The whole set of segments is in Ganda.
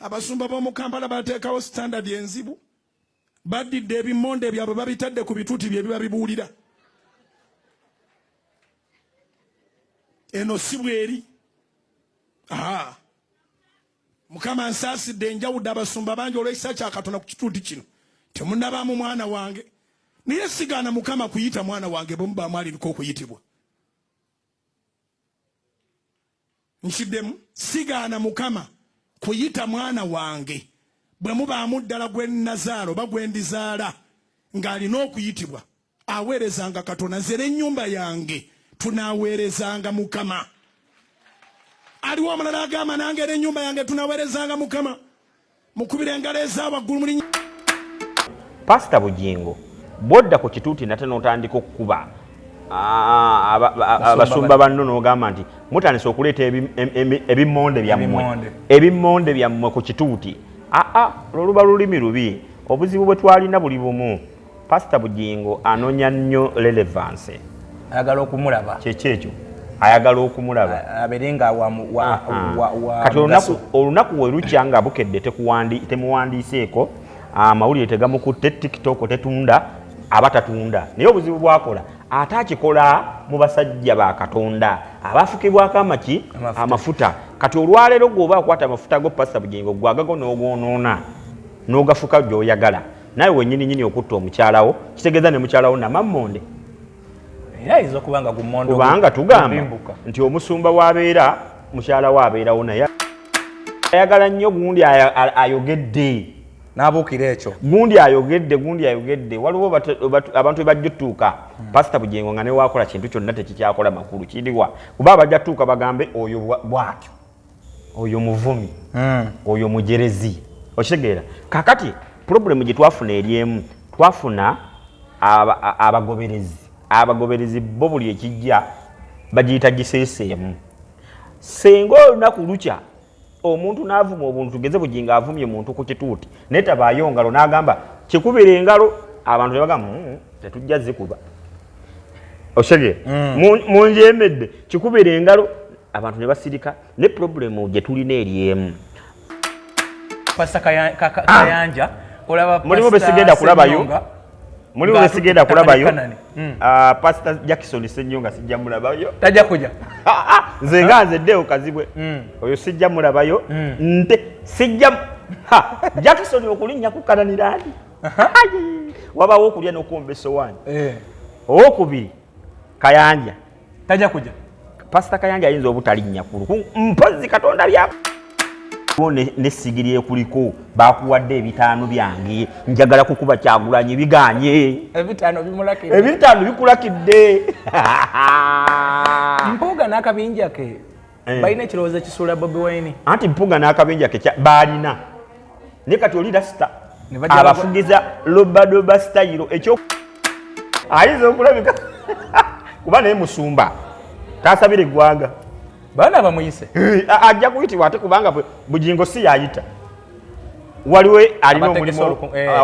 Abasumba b'omu Kampala bateekawo standard enzibu. Badidde ebimonde byabwe babitadde ku bituuti bye biba bibuulira. Eno si bweri. Mukama nsaasidde enjawudde abasumba bangi olw'ekisa kya Katonda ku kituuti kino. Temunnabaamu mwana wange. Naye sigaana Mukama kuyita mwana wange bwe mubaamu alinako okuyitibwa. Nkiddemu sigaana Mukama kuyita mwana wange bwe mubaamu ddala gwe Nazaalo oba gwe ndizaala ng'alina okuyitibwa. Aweerezanga Katonda, nze n'ennyumba yange tunaaweerezanga Mukama. Aliwo omulala agamba nange n'ennyumba yange tunaaweerezanga Mukama. Mukubire engalo ez'awaggulu mu Pastor Bugingo bodda ku kituuti nate n'otandika okukuba abasumba banno n'ogamba nti mutandise okuleeta ebimonde byammwe ku kituuti. Loluba lulimi lubi, obuzibu bwe twalina buli bumu. Pastor Bugingo anoonya nnyo relevance. Ayagala okumulaba. Kyekyo ayagala okumulaba aberenga kati olunaku we lukya nga bukedde temuwandiiseeko amawulire tegamukutte TikTok tetunda abatatunda. Naye obuzibu bwakola ate akikola mu basajja ba Katonda abafukibwako amafuta. Kati olwaleero gwoba akwata amafuta go Pastor Bugingo gwagago n'ogwonoona n'ogafuka gy'oyagala naye wennyini okutta omukyalawo kitegeeza ne mukyalawo namammonde. Ayinza okubanga gumondo kubanga tugamba nti omusumba wabeera mukyala wabeerawo naye ayagala nnyo gundi ayogedde n'abuukira ekyo gundi ayogedde waliwo abantu bajja tuuka Pastor Bugingo nga ne wakola kintu kyonna tekikyakola makulu kiriwa kuba bajja tuuka bagambe oyo bwatyo oyo muvumi oyo mujerezi okitegeera. Kakati problem gye twafuna eryemu twafuna abagoberezi bo buli ekijja bagiyita giseeseemu. Senga olunaku lukya omuntu n'avuma obuntu tugeze Bugingo avumye muntu ku kituuti naye tabaayo ngalo n'agamba kikubira engalo abantu ne bagamba tetujja zikuba okitegeera munjeemedde kikubira engalo abantu ne basirika. Ne problemu gye tulina eryemu Pastor Kayanja olaba mulimu besigenda kulabayo mulimu besigenda kulabayo Pastor Jackson Ssenyonga sijja mulabayo tajja kuja nze nga nzeddeo kazibwe oyo sijja mulabayo nte sijja Jackson okulinnya kukananira ali wabawo okulya n'okuwomba essowaani owokubiri Kayanja tajja kuja. Pastor Kayanja ayinza obutalinnya kulu mpozi Katonda byako nesigiri ekuliko bakuwadde 5 byange njagala kukuba Kyagulanyi biganye 5 bikulakidde. Mpuuga n'akabinja ke balina ekirowoozo kisuula Bobi Wine anti Mpuuga n'akabinja ke balina ne kati oli rasita abafugiza lobadoba style ekyo ayinza okulabika kuba naye musumba tasabire eggwanga bana bamuyise ajja kuyitibwa ate kubanga Bugingo si yayita waliwo alina omulimu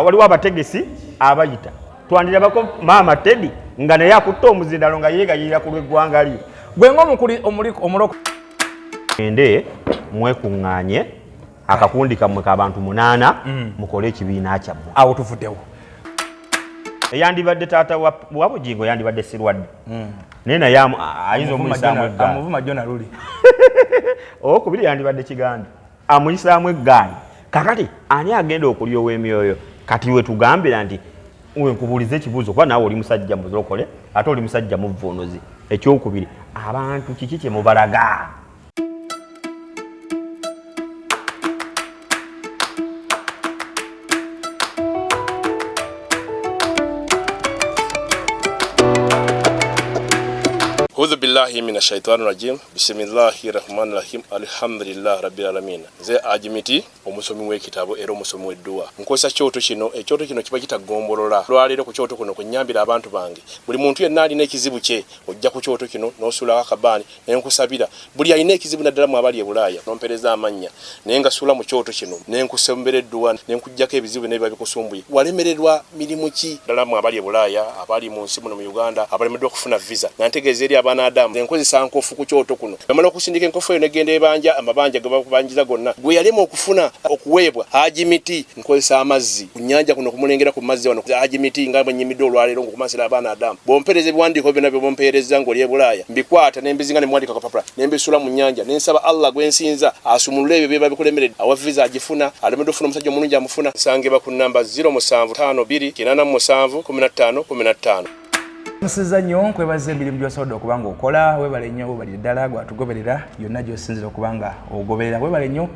waliwo abategesi abayita twandirabako Maama Teddy nga naye akutta omuzindalo nga yeegayirira ku lw'eggwanga lye gwe ng'omuloko ende mwekuŋŋaanye akakundi kammwe k'abantu 8 mukole ekibiina kyammwe awo tuvuddewo. Eyandibadde taata wa Bugingo yandibadde Sirwadde naye naye ayinza omuyisaamu eggaali amuvuma Jona Luli okubiri yandibadde Kiganda amuyisaamu eggaali. Kakati ani agenda okulya ow'emyoyo kati we tugambira nti wenkubuuliza ekibuuzo kuba naawe oli musajja mulokole ate oli musajja muvvuunuzi. Ekyokubiri abantu kiki kye mubalaga A'udhu billahi minash shaitani rajim. Bismillahir rahmanir rahim. Alhamdulillah rabbil alamin. Nze Ajimiti omusomi w'ekitabo era omusomi w'edduwa. Nkozesa kyoto kino, ekyoto kino kiba kitagombolola. Lwaleero ku kyoto kuno kunyambira abantu bange. Buli muntu yenna alina ekizibu kye, ojja ku kyoto kino n'osula akabaani ne nkusabira. Buli alina ekizibu naddala mu abali e Bulaaya n'ompereza amannya. Ne ngasula mu kyoto kino ne nkusembera edduwa ne nkujjako ebizibu n'ebiba bikusumbuye. Walemererwa mirimu ki ddala mu abali e Bulaaya, abali mu nsi muno mu Uganda, abalemeddwa okufuna visa. Nantegeeza eri abaana Adamu enkozesa nkofu ku kyoto kuno bamala okusindika enkofu eyo negenda ebanja amabanja ge bakubanjiza gonna gwe yalema okufuna okuweebwa Hajimiti nkozesa amazzi ku nnyanja kuno kumulengera ku mazzi wano Hajimiti nga banyimidde olwaleero ngokumasira abaana Adamu bompereze ebiwandiiko byonna bye bompereza ng'oli e Bulaaya mbikwata nembizinga ne mwandika kapapula nembisula mu nnyanja nensaba Allah gwensinza asumulule ebyo bye babikulemeredde awa visa agifuna alemedde ofuna omusajja omulungi amufuna sangeba ku namba 0752 Musiza nnyo kwebaza emirimu gy'osobodde okubanga okola webale nnyo webale ddala gwatugoberera yonna gy'osinzira okubanga ogoberera webale nnyo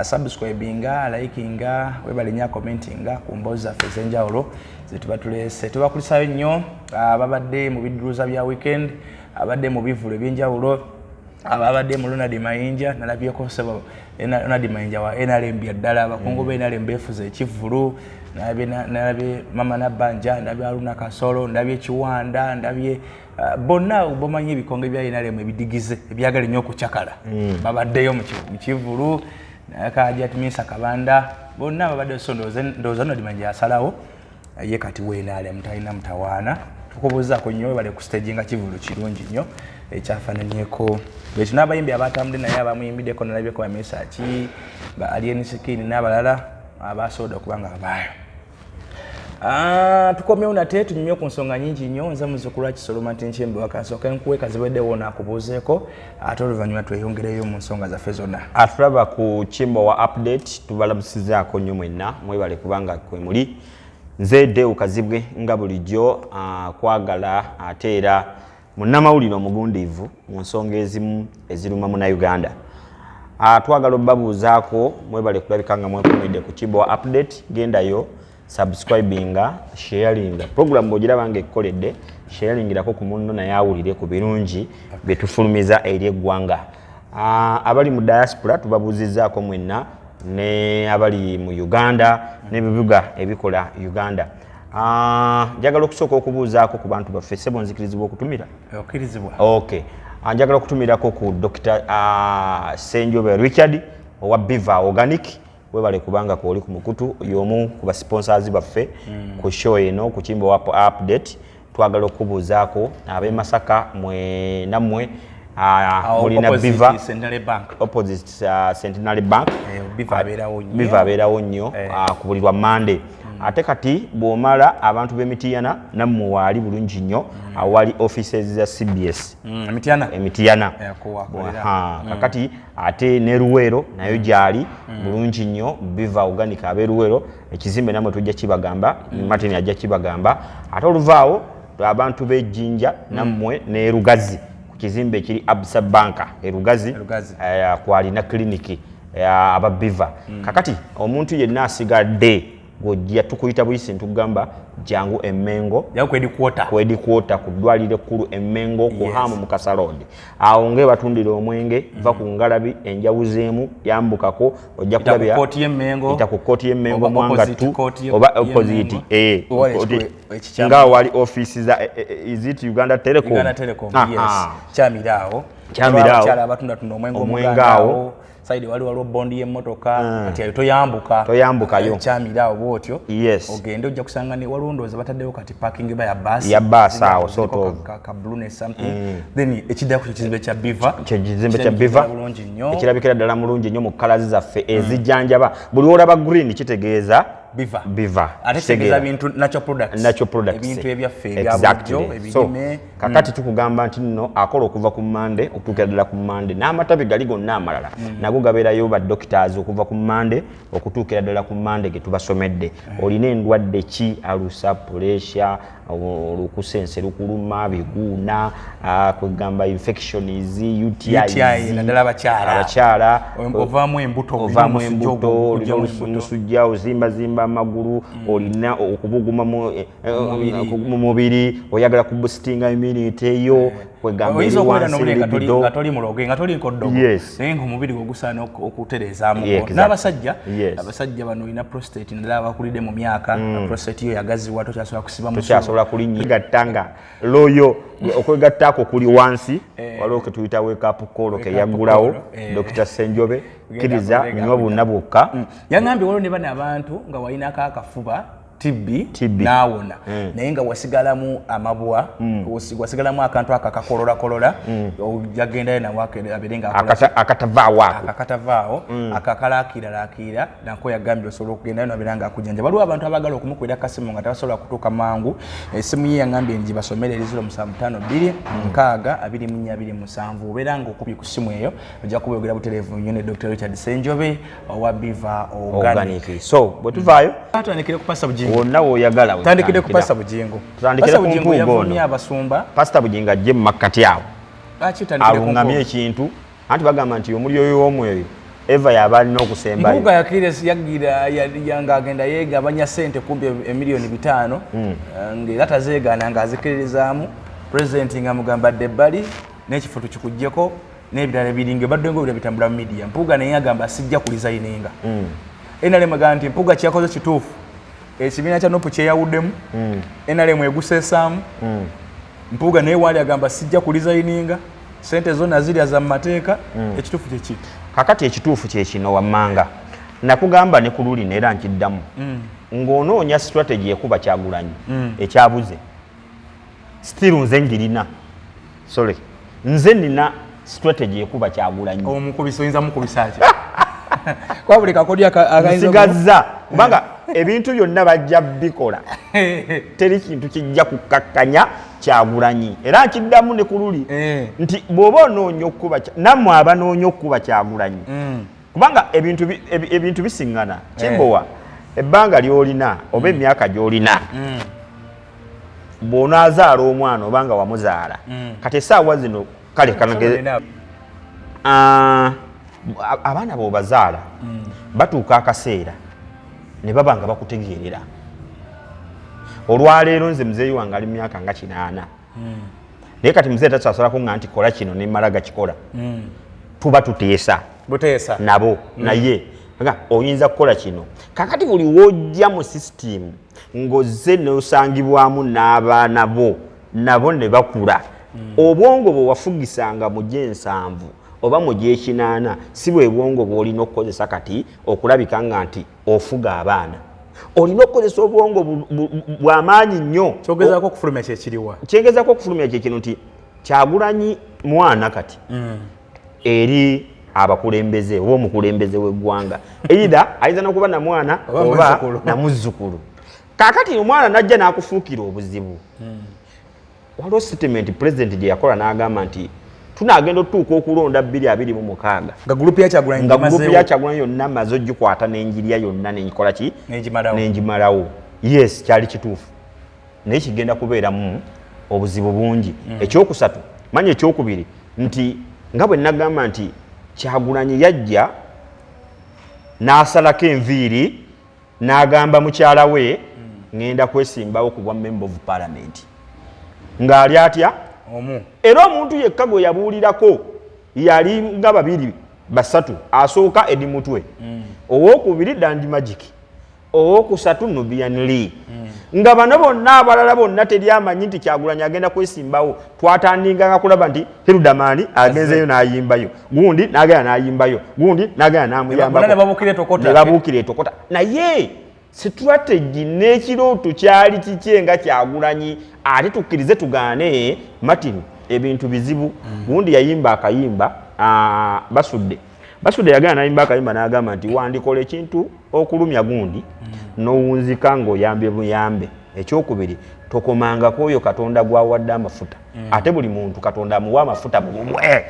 subscribinga likinga webale nnyo commentinga ku mboozi zaffe ez'enjawulo zetuba tuleese tubakulisayo nnyo ababadde mu biduuza bya weekend abadde mu bivulo eby'enjawulo ababadde mu Ronald Mayinja nalabyeko sebo Ronald Mayinja wa NRM ya ddala abakungu be NRM befuza ekivulu nabye mama Nabanja ndabye Aruna Kasolo ndabye Kiwanda ndabye bonna bomanyi ebikonge bya NRM ebidigize ebyagala nnyo okukyakala babaddeyo mu kivulu nakajja Timisa Kabanda bonna babadde ndoza Ronald Mayinja asalawo ye kati we NRM talina mutawaana tukubuuzaako nnyo bale ku stage nga kivulu kirungi nnyo ekyafananyeko ekyo n'abayimbi abatambudde naye abamuyimbideko nalabyeko bamesaaki ba Alien Skin n'abalala abasobola okubanga abaayo tukomyewo nate tunyumye ku nsonga nyingi nnyo nze muzzukulu wa Kisoloma Nchembe wakansooka enkuweka zibaddewo naakubuuzeeko ate oluvannyuma tweyongereyo mu nsonga zaffe zonna atulaba ku Kimbo wa update tubalabusizaako nnyo mwenna mwebale kubanga kwe muli nze Deu Kazibwe nga bulijjo kwagala ate era munnamawulire omugundiivu mu nsonga ezimu eziruma mu Uganda twagala obbabuuzaako mwebale kulabika nga mwekomedde ku Kimbo wa update gendayo subscribinga sharinga program bw'ogiraba nga ekkoledde sharingirako ku munno naye awulire ku birungi bye tufulumiza eri eggwanga abali mu diaspora tubabuuzizzaako mwenna ne abali mu Uganda n'ebibuga ebikola Uganda njagala okusooka okubuuzaako ku bantu baffe sebo nzikirizibwa okutumira okirizibwa okay njagala okutumirako ku Dr. Senjobe Richard owa Biva Organic webale kubanga ko oli ku mukutu y'omu ku ba sponsors baffe ku show eno ku Kimbo wa update twagala okubuuzaako ab'e Masaka mwe namwe mulina Biva opposite Centenary Bank Biva abeerawo nnyo kubulirwa Monday ate kati bw'omala abantu b'Emitiyana nammwe waali bulungi nnyo awali offices za CBS Emitiyana kakati ate ne Luwero nayo gyali bulungi nnyo Biva Organic abe Luwero ekizimbe namwe tujja kibagamba Martin ajja kibagamba ate oluvaawo abantu b'Ejjinja nammwe ne Lugazi ku kizimbe kiri Absa Banka Lugazi kwalina kliniki aba Biva kakati omuntu yenna asigadde gojja tukuyita buyisi ntugamba jangu Emengo kwedi kwota ku ddwaliro ekkulu Emengo ku Hamu mu Kasarodi awo nge batundira omwenge va ku Ngalabi enjawuzeemu yambukako ojja kulabya ku koti y'Emengo mwanga tu oba opposite nga wali office za is it Uganda Telecom Chamirawo abatunda omwenge awo saidi waliwo bondi y'emmotoka ati toyambukayo Chamirawo bwotyo ogende ojja kusanga ne walondoza bataddewo kati parking ba ya bus awo sort of ka blue something then ekiddako kizimbe kya Biva ekirabikira ddala mulungi nnyo mu colors zaffe ezijjanjaba buli olaba green kitegeeza Biva ategeeza bintu natural products ebintu ebyaffe ebyabujjo ebirime kakati tukugamba nti nno akola okuva ku Monday okutuukira ddala ku Monday n'amatabi gali gonna amalala nago gabeerayo ba doctors okuva ku Monday okutuukira ddala ku Monday ge tubasomedde olina endwadde ki alusa pressure olukusense lukuluma biguuna kwegamba infections UTI naddala abakyala ovaamu embuto olusujja ozimba amagulu olina okubuguma mu mubiri oyagala kubustinga immunity eyo kwegamba eri wansi libido nga toli muloge nga toli nkoddogo naye ng'omubiri gwo gusaana okutereezaamu n'abasajja bano olina prostate naddala abakulidde mu myaka prostate yo yagaziwa tokyasobola kusiba kulinyigattanga loyo okwegattaako kuli wansi waliwo ke tuyita wake up call ke yaggulawo Dr. Senjobe kkiriza nnyo bonna bwokka yangambye waliwo ne bano abantu nga walinako akafuba TB naawona naye nga wasigalamu amabwa wasigalamu akantu akakakolola yagendayo nawe aberenga akatavaawo akakalakira nako yagambye osobola okugendayo naberanga akujanja waliwo abantu abagala okumukwera kasimu nga tabasobola kutuuka mangu esimu ye yangambye nti basomere 0752 obeeranga okubye ku simu eyo ojja kubeogera butereevu nnyo ne Dr. Richard Senjobe owa Biva Organic. So bwe tuvaayo atandikire kupasa Bugingo wonna woyagala tandikire kupasa Bugingo tutandikire ku Mpuuga yavumye Abasumba Pastor Bugingo ajje mu makkati awo alungamye ekintu anti bagamba nti omuli oyo w'omweyo eva yaba alina okusembayo Mpuuga yakire yagira yanga agenda yegabanya sente kumbi emiliyoni 5 ngera tazeegana nga azikiririzaamu president nga mugamba Debali n'ekifo tukikujjeko n'ebirala biringe badde ngo bitambula mu media Mpuuga naye agamba sijja kulizayininga enale maganti Mpuuga kyakoze kituufu ekibiina kya nopu kyeyawuddemu enale mweguseesaamu Mpuuga naye wali agamba sijja kulizayininga sente zonna zirya za mateeka ekituufu kyeki kakati ekituufu kyekino wammanga nakugamba ne ku luli neera nkiddamu ng'onoonya strategy ekuba Kyagulanyi ekyabuze still nze ngirina sorry nze nina strategy ekuba Kyagulanyi omukubisa oyinza mukubisa ki kwa buli kakodya akayinza kubanga ebintu byonna bajja bikola teri kintu kijja kukakkanya Kyagulanyi era nkiddamu ne ku luli nti bw'oba onoonya okuba nammwe abanoonya okuba Kyagulanyi kubanga ebintu bisiŋŋana kimbowa ebbanga ly'olina oba emyaka gy'olina bw'onaazaala omwana obanga wamuzaala kati essaawa zino kale kanageze abaana b'obazaala batuuka akaseera ne baba nga bakutegeerera olwaleero nze muzeeyi wange ali myaka nga 8 naye kati muzeeyi takyasalako nga nti kola kino nemmala gakikola tuba tuteesa nabo naye nga oyinza kukola kino kakati buli wojja mu system ng'ozze n'osangibwamu n'abaana bo nabo ne bakula obwongo bwe wafugisanga mu gy'ensanvu oba mu gy'ekinaana si bwe bwongo bw'olina okukozesa kati okulabika nga nti ofuga abaana olina okukozesa obwongo bw'amaanyi nnyo kyogezaako okufulumya kyekiriwa kyengezaako okufulumya kyekino nti Kyagulanyi mwana kati eri abakulembeze oba omukulembeze w'eggwanga either ayinza n'okuba na mwana oba na muzzukulu kaakati omwana najja n'akufuukira obuzibu waliwo statement president gye yakola n'agamba nti tunaagenda otutuuka okulonda 2026 nga gurupu ya Kyagulanyi yonna maze ogikwata n'enjirya yonna n'engikola ki n'engimalawo yes kyali kituufu naye kigenda kubeeramu obuzibu bungi ekyokusatu manya ekyokubiri nti nga bwe nagamba nti Kyagulanyi yajja n'asalako enviiri n'agamba mukyala we ngenda kwesimbawo ku bwa member of parliament ng'ali atya era omuntu yekka gwe yabuulirako yali nga 2 3 asooka Edi Mutwe owookubiri Dandi Magic owookusatu Nubian Lee nga bano bonna abalala bonna teri amanyi nti Kyagulanyi agenda kwesimbawo twatandinganga kulaba nti Hirudamani agenzeyo n'ayimbayo gundi n'agenda n'ayimbayo gundi n'agenda n'amuyambako ne babuukira etokota naye strategy n'ekirooto kyali kikyenga Kyagulanyi ate tukkirize tugaane Martin ebintu bizibu gundi yayimba akayimba basudde yagana nayimba akayimba n'agamba nti wandikola ekintu okulumya gundi n'owunzika ng'oyambye buyambe ekyokubiri tokomangako oyo Katonda gwawadde amafuta ate buli muntu Katonda amuwa amafuta bumwe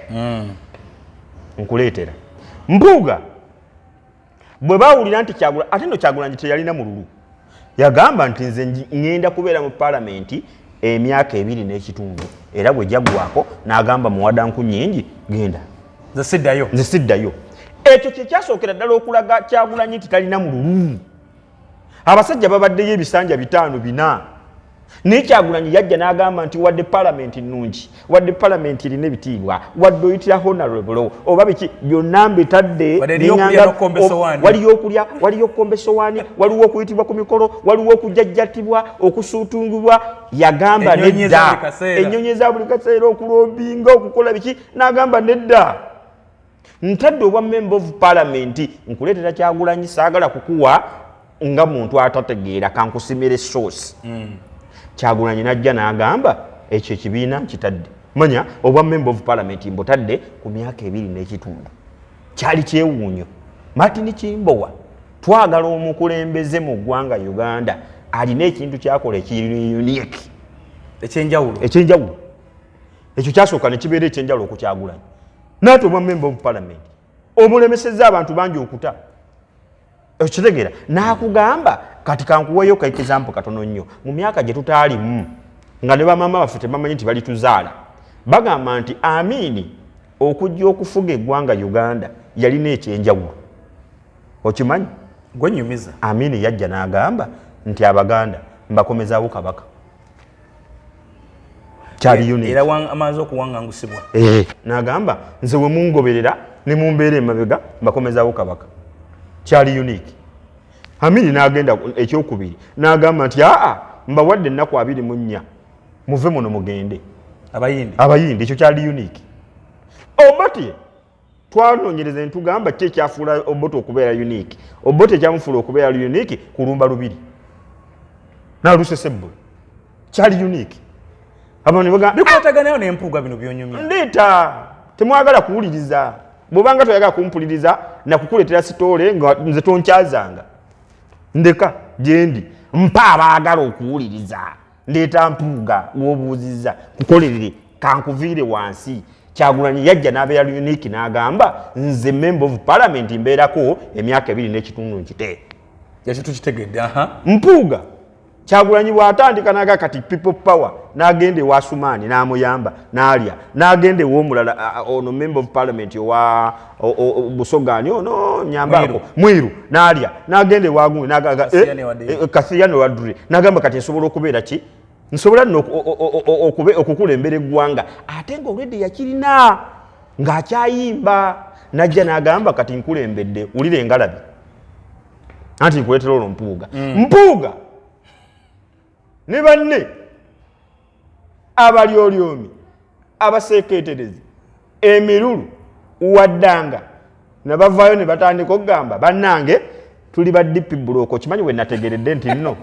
nkuleetera Mpuuga bwe baawulira nti Kyagulanyi ate no Kyagulanyi teyalina mululu yagamba nti nze ngenda kubeera mu palamenti emyaka 2 n'ekitundu era bwe jaggwako n'agamba muwadanku nnyingi genda nze siddayo ekyo kyekyasookera ddala okulaga Kyagulanyi nti talina mululu abasajja babaddeyo ebisanja 5 4 naye Kyagulanyi yajja n'agamba nti wadde palamenti nnungi wadde palamenti erina ebitiibwa wadde oyitira honorable oba biki byonna mbitadde waliyo okulya waliyo okukomba essowaani waliwo okuyitibwa ku mikolo waliwo okujjajjatibwa okusuutungibwa yagamba nedda ennyonyi eza buli kaseera okulombinga okukola biki n'agamba nedda ntadde obwa member of parliament nkuleetera Kyagulanyi saagala kukuwa nga muntu atategeera kankusimire source Kyagulanyi najja n'agamba ekyo ekibiina kitadde manya obwa member of parliament mbotadde ku myaka 2 n'ekitundu kyali kyewuunyo Martin Kimbowa twagala omukulembeze mu ggwanga Uganda alina ekintu kyakola ekiri unique ekyenjawulo ekyo kyasooka ne kibeera ekyenjawulo ku Kyagulanyi n'ate obwa member of parliament omulemesezza abantu bangi okuta ekitegeera n'akugamba kati kankuweeyo ka example katono nnyo mu myaka gye tutaalimu nga ne bamama baffe tebamanyi nti balituzaala bagamba nti Amini okujja okufuga eggwanga Uganda yalina ekyenjawulo okimanyi gwenyumiza Amini yajja n'agamba nti Abaganda mbakomezaawo kabaka kyali unique era amaze okuwangangusibwa n'agamba nze we mungoberera ne mumbeera emabega mbakomezaawo kabaka kyali unique Amini n'agenda ekyokubiri n'agamba nti mbawadde ennaku 24 muve muno mugende abayindi ekyo kyali unique Obote twanoonyereza ne tugamba kye kyafuula Obote okubeera unique Obote kyamufuula okubeera unique kulumba lubiri n'alusesebbo kyali unique abantu bikwataganayo n'Empuuga bino byonyumya ndeeta temwagala kuwuliriza bw'obanga toyagala kumpuliriza nakukuleetera sitoole nga nze tonkyazanga ndeka gyendi mpa abaagala okuwuliriza ndeeta Mpuuga w'obuuzizza kukolerere kankuviire wansi Kyagulanyi yajja n'abeera unique n'agamba nze member of parliament mbeerako emyaka 2 n'ekitundu nkite ekyo tukitegedde Mpuuga Kyagulanyi bw'atandika naga kati people power n'agenda ewa Sumaani n'amuyamba n'alya n'agenda ew'omulala ono member of parliament owa Busogaani ono nyambako Mwiru n'alya n'agenda ewa Gundi n'agaga Kasiyane Wadri n'agamba kati nsobola okubeera ki nsobola nno okukulembera eggwanga ate ng'olwedde yakirina ng'akyayimba najja n'agamba kati nkulembedde wulira engalabi anti nkuleetera olwo Mpuuga ne banne abalyolyomi abaseketerezi emirulu waddanga ne bavaayo ne batandika okugamba bannange tuli ba DP buloko kimanyi we nategeredde nti nno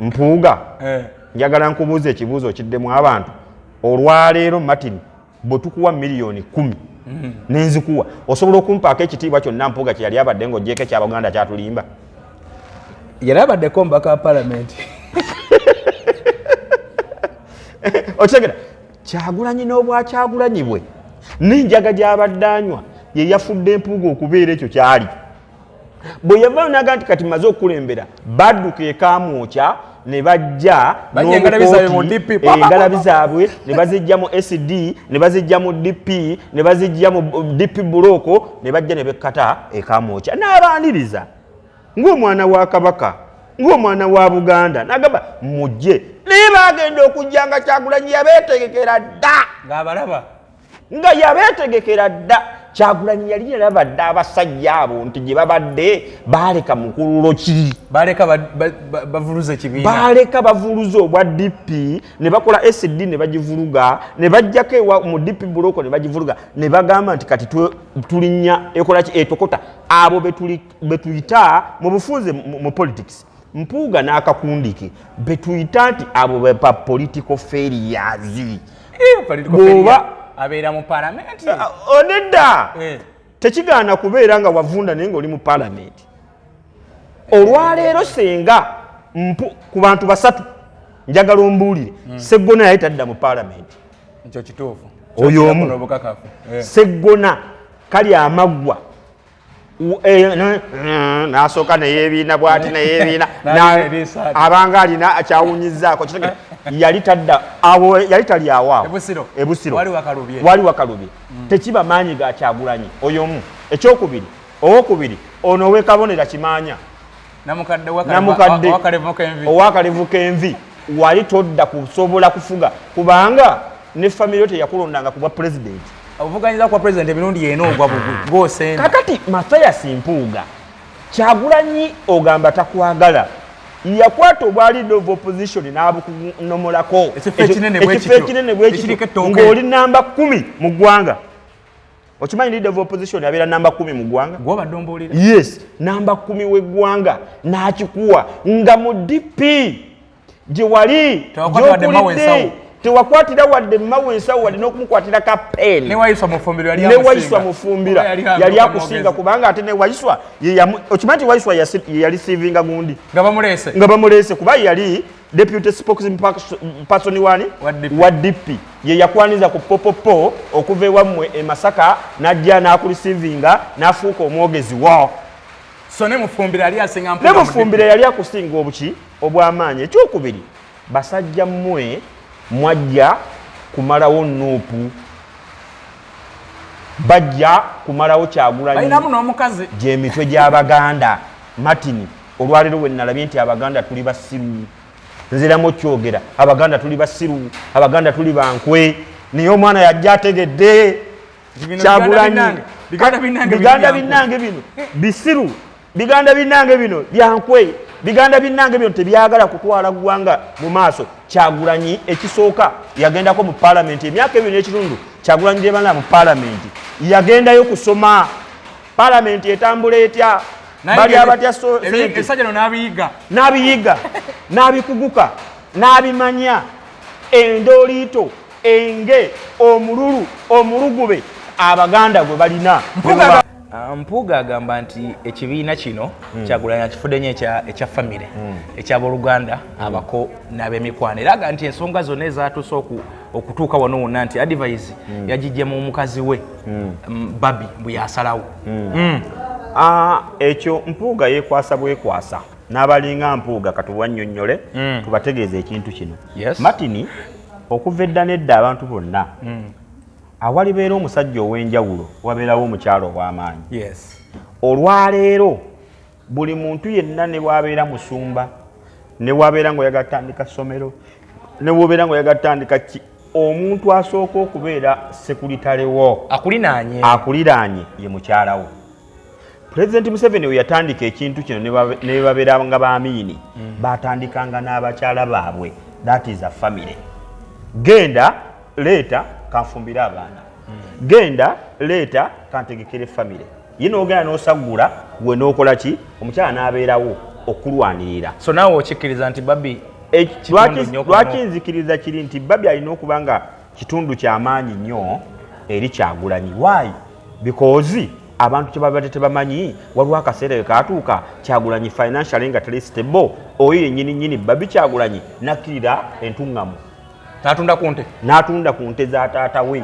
Mpuuga njagala nkubuuza ekibuuzo kiddemu abantu olwaleero Martin bwe tukuwa miliyoni 10 nenzikuwa osobola okumpaako ekitiibwa kyonna Mpuuga kye yali abadde ng'ogyeko eky'Abaganda kyatulimba yali abaddeko mbaka wa parliament otegera Kyagulanyi n'obwa Kyagulanyi bwe n'enjaga gy'abaddanywa ye yafudde Mpuuga okubeera ekyo kyali bwe yavaayo n'aga nti kati maze okukulembera badduka ekamwokya ne bajja engalabi zaabwe ne bazijja mu SD ne bazijja mu DP ne bazijja mu DP buloko ne bajja ne bekkata ekamwokya n'abaaniriza ng'omwana wa Kabaka ng'omwana wa Buganda n'agamba mujje naye bagenda okujja nga Kyagulanyi yabeetegekera dda ng'abalaba nga yabeetegekera dda Kyagulanyi yali yalabadde abasajja abo nti gye babadde baaleka mukululo ki baaleka bavuluza ekibiina baaleka bavuluza obwa DP ne bakola SD ne bagivuluga ne bajjako ewa mu DP buloko ne bagivuluga ne bagamba nti kati tulinnya ekola ki etokota abo betuyita mu bufunze mu politics Mpuuga n'akakundike betuyita nti abo bepa political failures bwoba abeera mu parliament onedda tekigaana kubeera nga wavunda naye ng'oli mu parliament olwaleero senga ku bantu 3 njagala ombuulire Seggona yali tadda mu parliament ekyo kituufu oyo omu Seggona kali amaggwa n'asooka neyeebiina bw'ati neyeebiina abanga alina akyawunyizzaako yali tadda awo yali tali awo ebusiro wali wakalubye tekiba maanyi ga Kyagulanyi oyo omu ekyokubiri owokubiri ono owekabonera kimanya namukadde owakalevu k'envi wali todda kusobola kufuga kubanga ne family yote yakulondanga kuba president obuvuganyiza kwa president emirundi yena ogwa bw'osenda kakati Mathias Mpuuga Kyagulanyi ogamba takwagala yakwata obwa leader of opposition n'abukunomolako ekifo ekinene bwekityo ng'oli namba 10 mu ggwanga okimanyi leader of opposition abeera namba 10 mu ggwanga gwobadde ombuulira yes namba 10 w'eggwanga n'akikuwa nga mu DP gye wali gyokulidde tewakwatira wadde mawe ensawo wadde n'okumukwatira kapeeni newayiswa mufumbira yali akusinga kubanga ate newayiswa okimanyi nti wayiswa yali siivinga gundi nga bamuleese kuba yali deputy spokesperson wani wa DP ye yakwaniza ku popopo okuva ewammwe e Masaka n'ajja n'akulisiivinga n'afuuka omwogezi wo so ne mufumbira yali akusinga obuki obw'amaanyi ekyokubiri basajja mmwe mwajja kumalawo Nuupu bajja kumalawo Kyagulanyi gy'emitwe gy'Abaganda Martin olwaleero we nalabye nti Abaganda tuli basiru nziramu kyogera Abaganda tuli basiru Abaganda tuli bankwe naye omwana yajja ategedde Kyagulanyi biganda binnange bino bisiru biganda binnange bino byankwe biganda binnange bino tebyagala kutwala ggwanga mu maaso Kyagulanyi ekisooka yagendako mu parliament emyaka ebiri n'ekitundu Kyagulanyi gyebana mu parliament yagendayo kusoma parliament etambula etya bali abatya n'abiyiga n'abikuguka n'abimanya endoliito enge omululu omulugube Abaganda gwe balina Mpuuga agamba nti ekibiina kino Kyagulanyi akifudde nnyo ekya famire ekyabooluganda abako n'ab'emikwano era aga nti ensonga zonna ezaatuuse okutuuka wano wonna nti advice yagijja mu mukazi we Babi bwe yasalawo ekyo Mpuuga yeekwasa bwekwasa n'abalinga Mpuuga katuwannyonnyole tubategeeza ekintu kino Martin okuva edda n'edda abantu bonna awalibeera omusajja ow'enjawulo wabeerawo omukyalo ow'amaanyi olwaleero buli muntu yenna ne bwabeera musumba ne bwabeera ng'oyagala kutandika ssomero ne bwobeera ng'oyagala kutandika ki omuntu asooka okubeera sekuritalewo akuliraanye ye mukyalawo Pulezidenti Museveni we yatandika ekintu kino ne babeera nga baamiini baatandikanga n'abakyala baabwe that is a family genda leeta kanfumbira abaana genda leeta kantegekere family yino ogenda n'osaggula gwe n'okola ki omukyala n'abeerawo okulwanirira so naawe okikkiriza nti Babi lwaki nzikiriza kiri nti Babi alina okuba nga kitundu ky'amaanyi nnyo eri Kyagulanyi why because abantu kye babadde tebamanyi waliwo akaseera we kaatuuka Kyagulanyi financially nga teri stable oyo yennyini Babi Kyagulanyi nakkirira entuŋŋamu n'atunda ku nte za taata we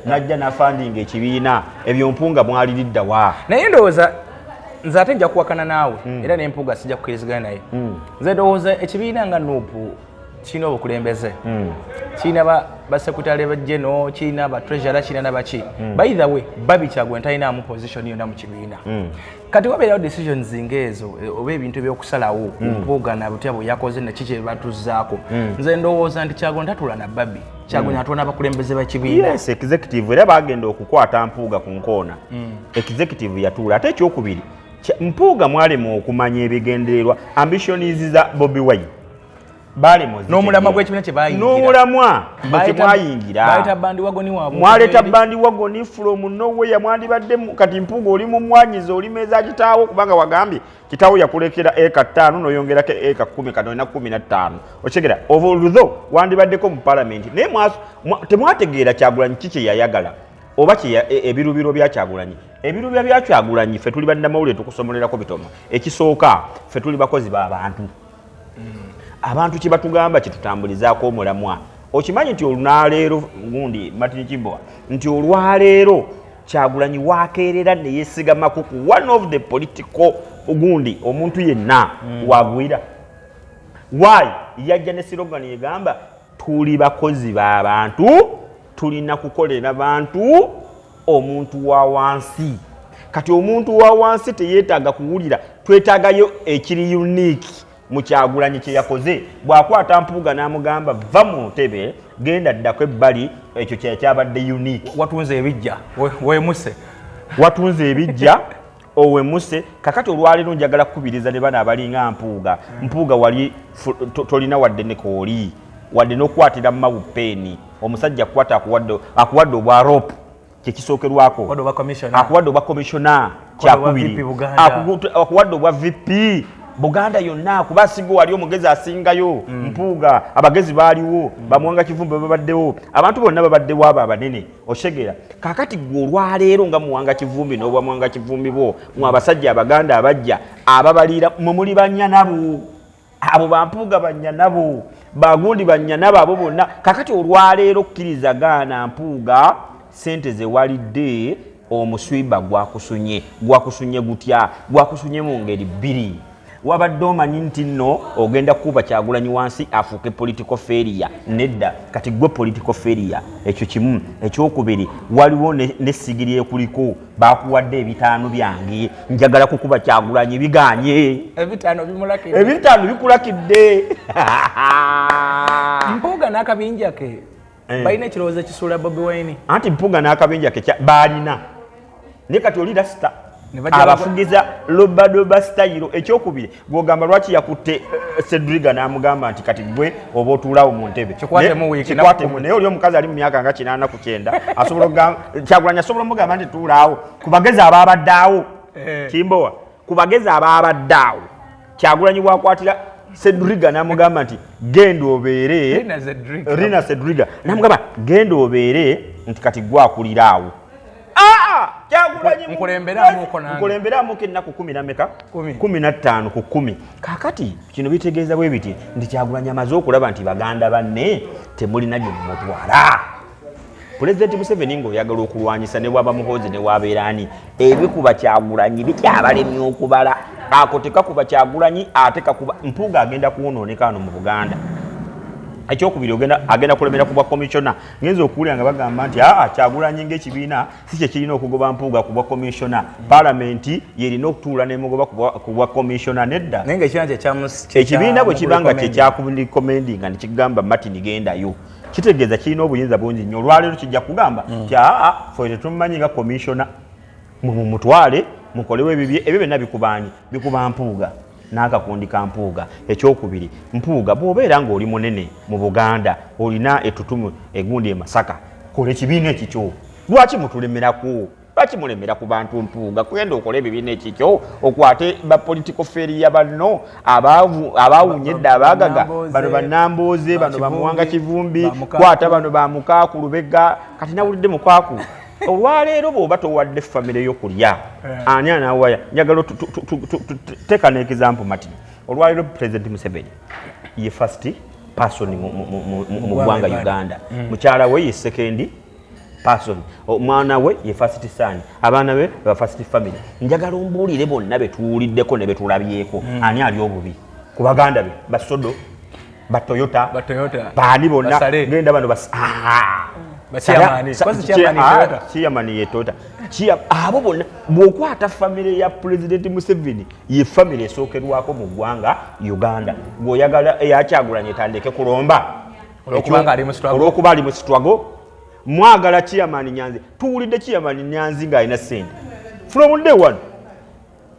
n'ajja n'afandinga ekibiina ebyo Mpuuga mwaliridda wa naye ndowooza nze ate nja kuwakana naawe era ne Mpuuga sijja kukkirizigana naye nze ndowooza ekibiina nga Nuupu kirina obukulembeze kirina basekutale bajeno kirina batreasure kirina nabaki by the way Babi Kyagulanyi talinamu position yonna mu kibiina kati wabeerawo decisions ng'ezo oba ebintu ebyokusalawo Mpuuga nabutya bwe yakoze nekiki batuzzaako nze ndowooza nti Kyagulanyi tatula na Babi Kyagulanyi atula n'abakulembeze b'ekibiina yes executive era bagenda okukwata Mpuuga ku nkoona executive yatuula ate ekyokubiri Mpuuga mwalema okumanya ebigendererwa ambitions za Bobi Wine n'omulamwa gw'ekibiina kye bayingira n'omulamwa gwe mwayingira mwaleeta bandi wagoni from nowhere mwandibadde kati Mpuuga oli mu mwanyizi oli meeza kitaawo kubanga wagambye kitaawo yakulekera eka 5 n'oyongerako eka 10 kati olina 15 okitegeera although wandibaddeko mu parliament naye temwategeera Kyagulanyi ki kye yayagala oba ebirubiro bya Kyagulanyi ebirubiro bya Kyagulanyi ffe tuli bannamawulire tukusomolerako bitono ekisooka ffe tuli bakozi b'abantu abantu kye batugamba kitutambulizaako omulamwa okimanyi nti olunaleero gundi Martin Kibowa nti olwaleero Kyagulanyi wakeerera ne yeesigamako ku one of the political gundi omuntu yenna wagwira why yajja ne slogan egamba tuli bakozi b'abantu tulina kukolera bantu omuntu wa wansi kati omuntu wa wansi teyeetaaga kuwulira twetaagayo ekiri unique mu Kyagulanyi kye yakoze bw'akwata Mpuuga n'amugamba va mu ntebe genda ddako ebbali ekyo kyabadde unique watunze ebijja wemuse owemuse kakati olwaleero njagala kukubiriza ne bana abalinga Mpuuga wali tolina wadde ne kooli wadde n'okukwatira mawu peeni omusajja akuwadde obwa rope kyekisookerwako akuwadde obwa commissioner kyakubiri akuwadde obwa VP Buganda yonna kuba singo wali omugezi asingayo Mpuuga abagezi baaliwo bamwanga kivumbe babaddewo abantu bonna babaddewo abo abanene oshegera kakati gwe olwaleero nga muwanga kivumbi n'obwa mwanga kivumbi bo mu abasajja abaganda abajja ababalira mumuli banya nabo abo bampuuga banya nabo bagundi banya nabo abo bonna kakati olwaleero okkiriza gaana Mpuuga sente ze walidde omuswiba gwakusunye gutya gwakusunye mu ngeri bbiri wabadde omanyi nti nno ogenda kuba Kyagulanyi wansi afuuke political failure nedda kati gwe political failure ekyo kimu ekyokubiri waliwo n'essigiri ekuliko bakuwadde 5 byange njagala kukuba Kyagulanyi biganye 5 bikulakidde Mpuuga n'akabinja ke balina ekirowoozo kisuula Bobi Wine anti Mpuuga n'akabinja ke balina ne kati oli rasita abafugiza lobadoba style ekyokubiri gwogamba lwaki yakutte Cedriga n'amugamba nti kati gwe oba otuulawo mu ntebe kikwatemu naye oli omukazi ali mu myaka nga 8 ku 9 asobola Kyagulanyi asobola omugamba nti tuulaawo ku bagezi abaabaddeawo Kimbowa ku bagezi abaabaddeawo Kyagulanyi bwakwatira Cedriga n'amugamba nti genda obeere Rina Cedriga n'amugamba genda obeere nti kati gwakuliraawo nkulemberamu kennaku 15 ku 10 kakati kino bitegeeza bwe biti nti Kyagulanyi amaze okulaba nti baganda banne temulina gye mumutwala Pulezidenti Museveni ng'oyagala okulwanyisa ne waba muhozi ne wabeerani ebikuba Kyagulanyi bityabalemye okubala ako tekakuba Kyagulanyi ate kakuba Mpuuga agenda kuwonooneka wano mu Buganda ekyokubiri agenda kulemera ku bwa commissioner ngenza okuwulira nga bagamba nti Kyagulanyi ng'ekibiina si kye kirina okugoba Mpuuga ku bwa commissioner palamenti yerina okutuula n'emugoba ku bwa commissioner nedda ekibiina bwe kibanga kyekyakulikomendinga ne kigamba Martin gendayo kitegeeza kirina obuyinza bungi nnyo olwaleero kijja kugamba nti ffe tetumanyi nga commissioner mumutwale mukolewo ebyo byonna bikuba Mpuuga n'akakundi ka Mpuuga ekyokubiri Mpuuga bw'obeera ng'oli munene mu Buganda olina ettutumu egundi e Masaka kola ekibiina ekikyo lwaki mutulemerako lwaki mulemera ku bantu Mpuuga kugenda okola ebibiina ekikyo okwate ba political failure banno abaawunye edda abaagaga bano bannambooze bano bamuwanga kivumbi kwata bano bamukaaku lubega kati nawulidde mukaaku olwaleero bw'oba towadde famire y'okulya ani anaawaya njagala teeka n'example Martin olwaleero President Museveni ye first person mu ggwanga Uganda mukyala we ye second person omwana we ye first son abaana be ba first family njagala ombuulire bonna betuwuliddeko ne betulabyeko ani ali obubi ku baganda be basodo batoyota baani bonna genda bano Chairman yetota abo bonna bw'okwata famire ya President Museveni ye famire esookerwako mu ggwanga Uganda ng'oyagala eya Kyagulanyi etandike kulomba olw'okuba ali mu struggle mwagala Chairman Nyanzi tuwulidde Chairman Nyanzi ng'alina ssente from day one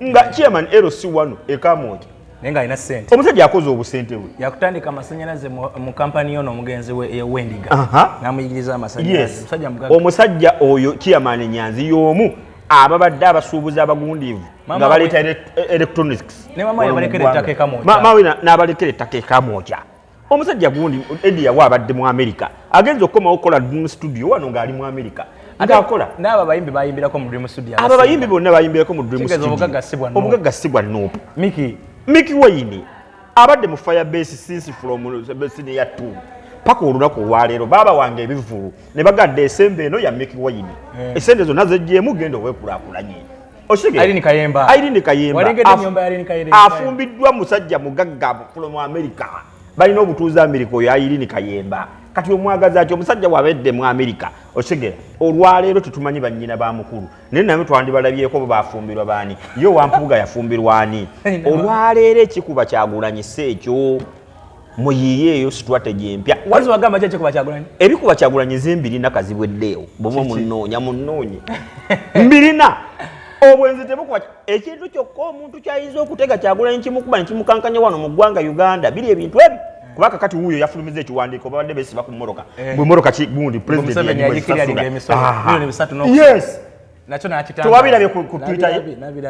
nga Chairman LC1 ekamoja nenga ina sente omusajja akoze obusente bwe yakutandika amasanyalaze mu kampani yono omugenzi we Wendiga namuyigiriza amasanyalaze omusajja oyo Chairman Nyanzi y'omu ababadde abasuubuzi abagundiivu nga baleeta electronics ne mama yabalekere ettaka moja mama n'abalekere ettaka ekamoja omusajja gundi Eddie yawa abadde mu America agenza okukomawo okukola Dream Studio wano ng'ali mu America ngakola n'aba bayimbi bayimbirako mu Dream Studio aba bayimbi bonna bayimbirako mu Dream Studio obugaggasibwa Nuupu Mickey Wayne abadde mu Firebase since from senior 2 paka olunaku olwaleero baba wange ebivulu ne bagadde esembe eno ya Mickey Wayne esente zonna zejjeemu genda oweekulaakulanye Irene Kayemba afumbiddwa musajja mugagga from America balina obutuuza America oyo Irene Kayemba kati omwagaza ati omusajja wabedde mu America osigera olwaleero tutumanyi bannyina ba mukulu naye namwe twandibalabyeko bo bafumbirwa baani yo Wampuuga yafumbirwa ani olwaleero ekikuba Kyagulanyi ekyo muyiye eyo strategy empya wazi wagamba kye kuba Kyagulanyi ebikuba Kyagulanyi zembiri nakazibweddeewo bomo munnoonya mbirina obwenzi tebukuba ekintu kyokka omuntu kyayinza okutega Kyagulanyi kimukuba ne kimukankanya wano mu ggwanga Uganda biri ebintu ebi kubaka kati huyo yafulumiza ekiwandiiko babadde besiba ku mmoroka bwe mmoroka gundi president yes nacho nakitanga tuwabirabye ku Twitter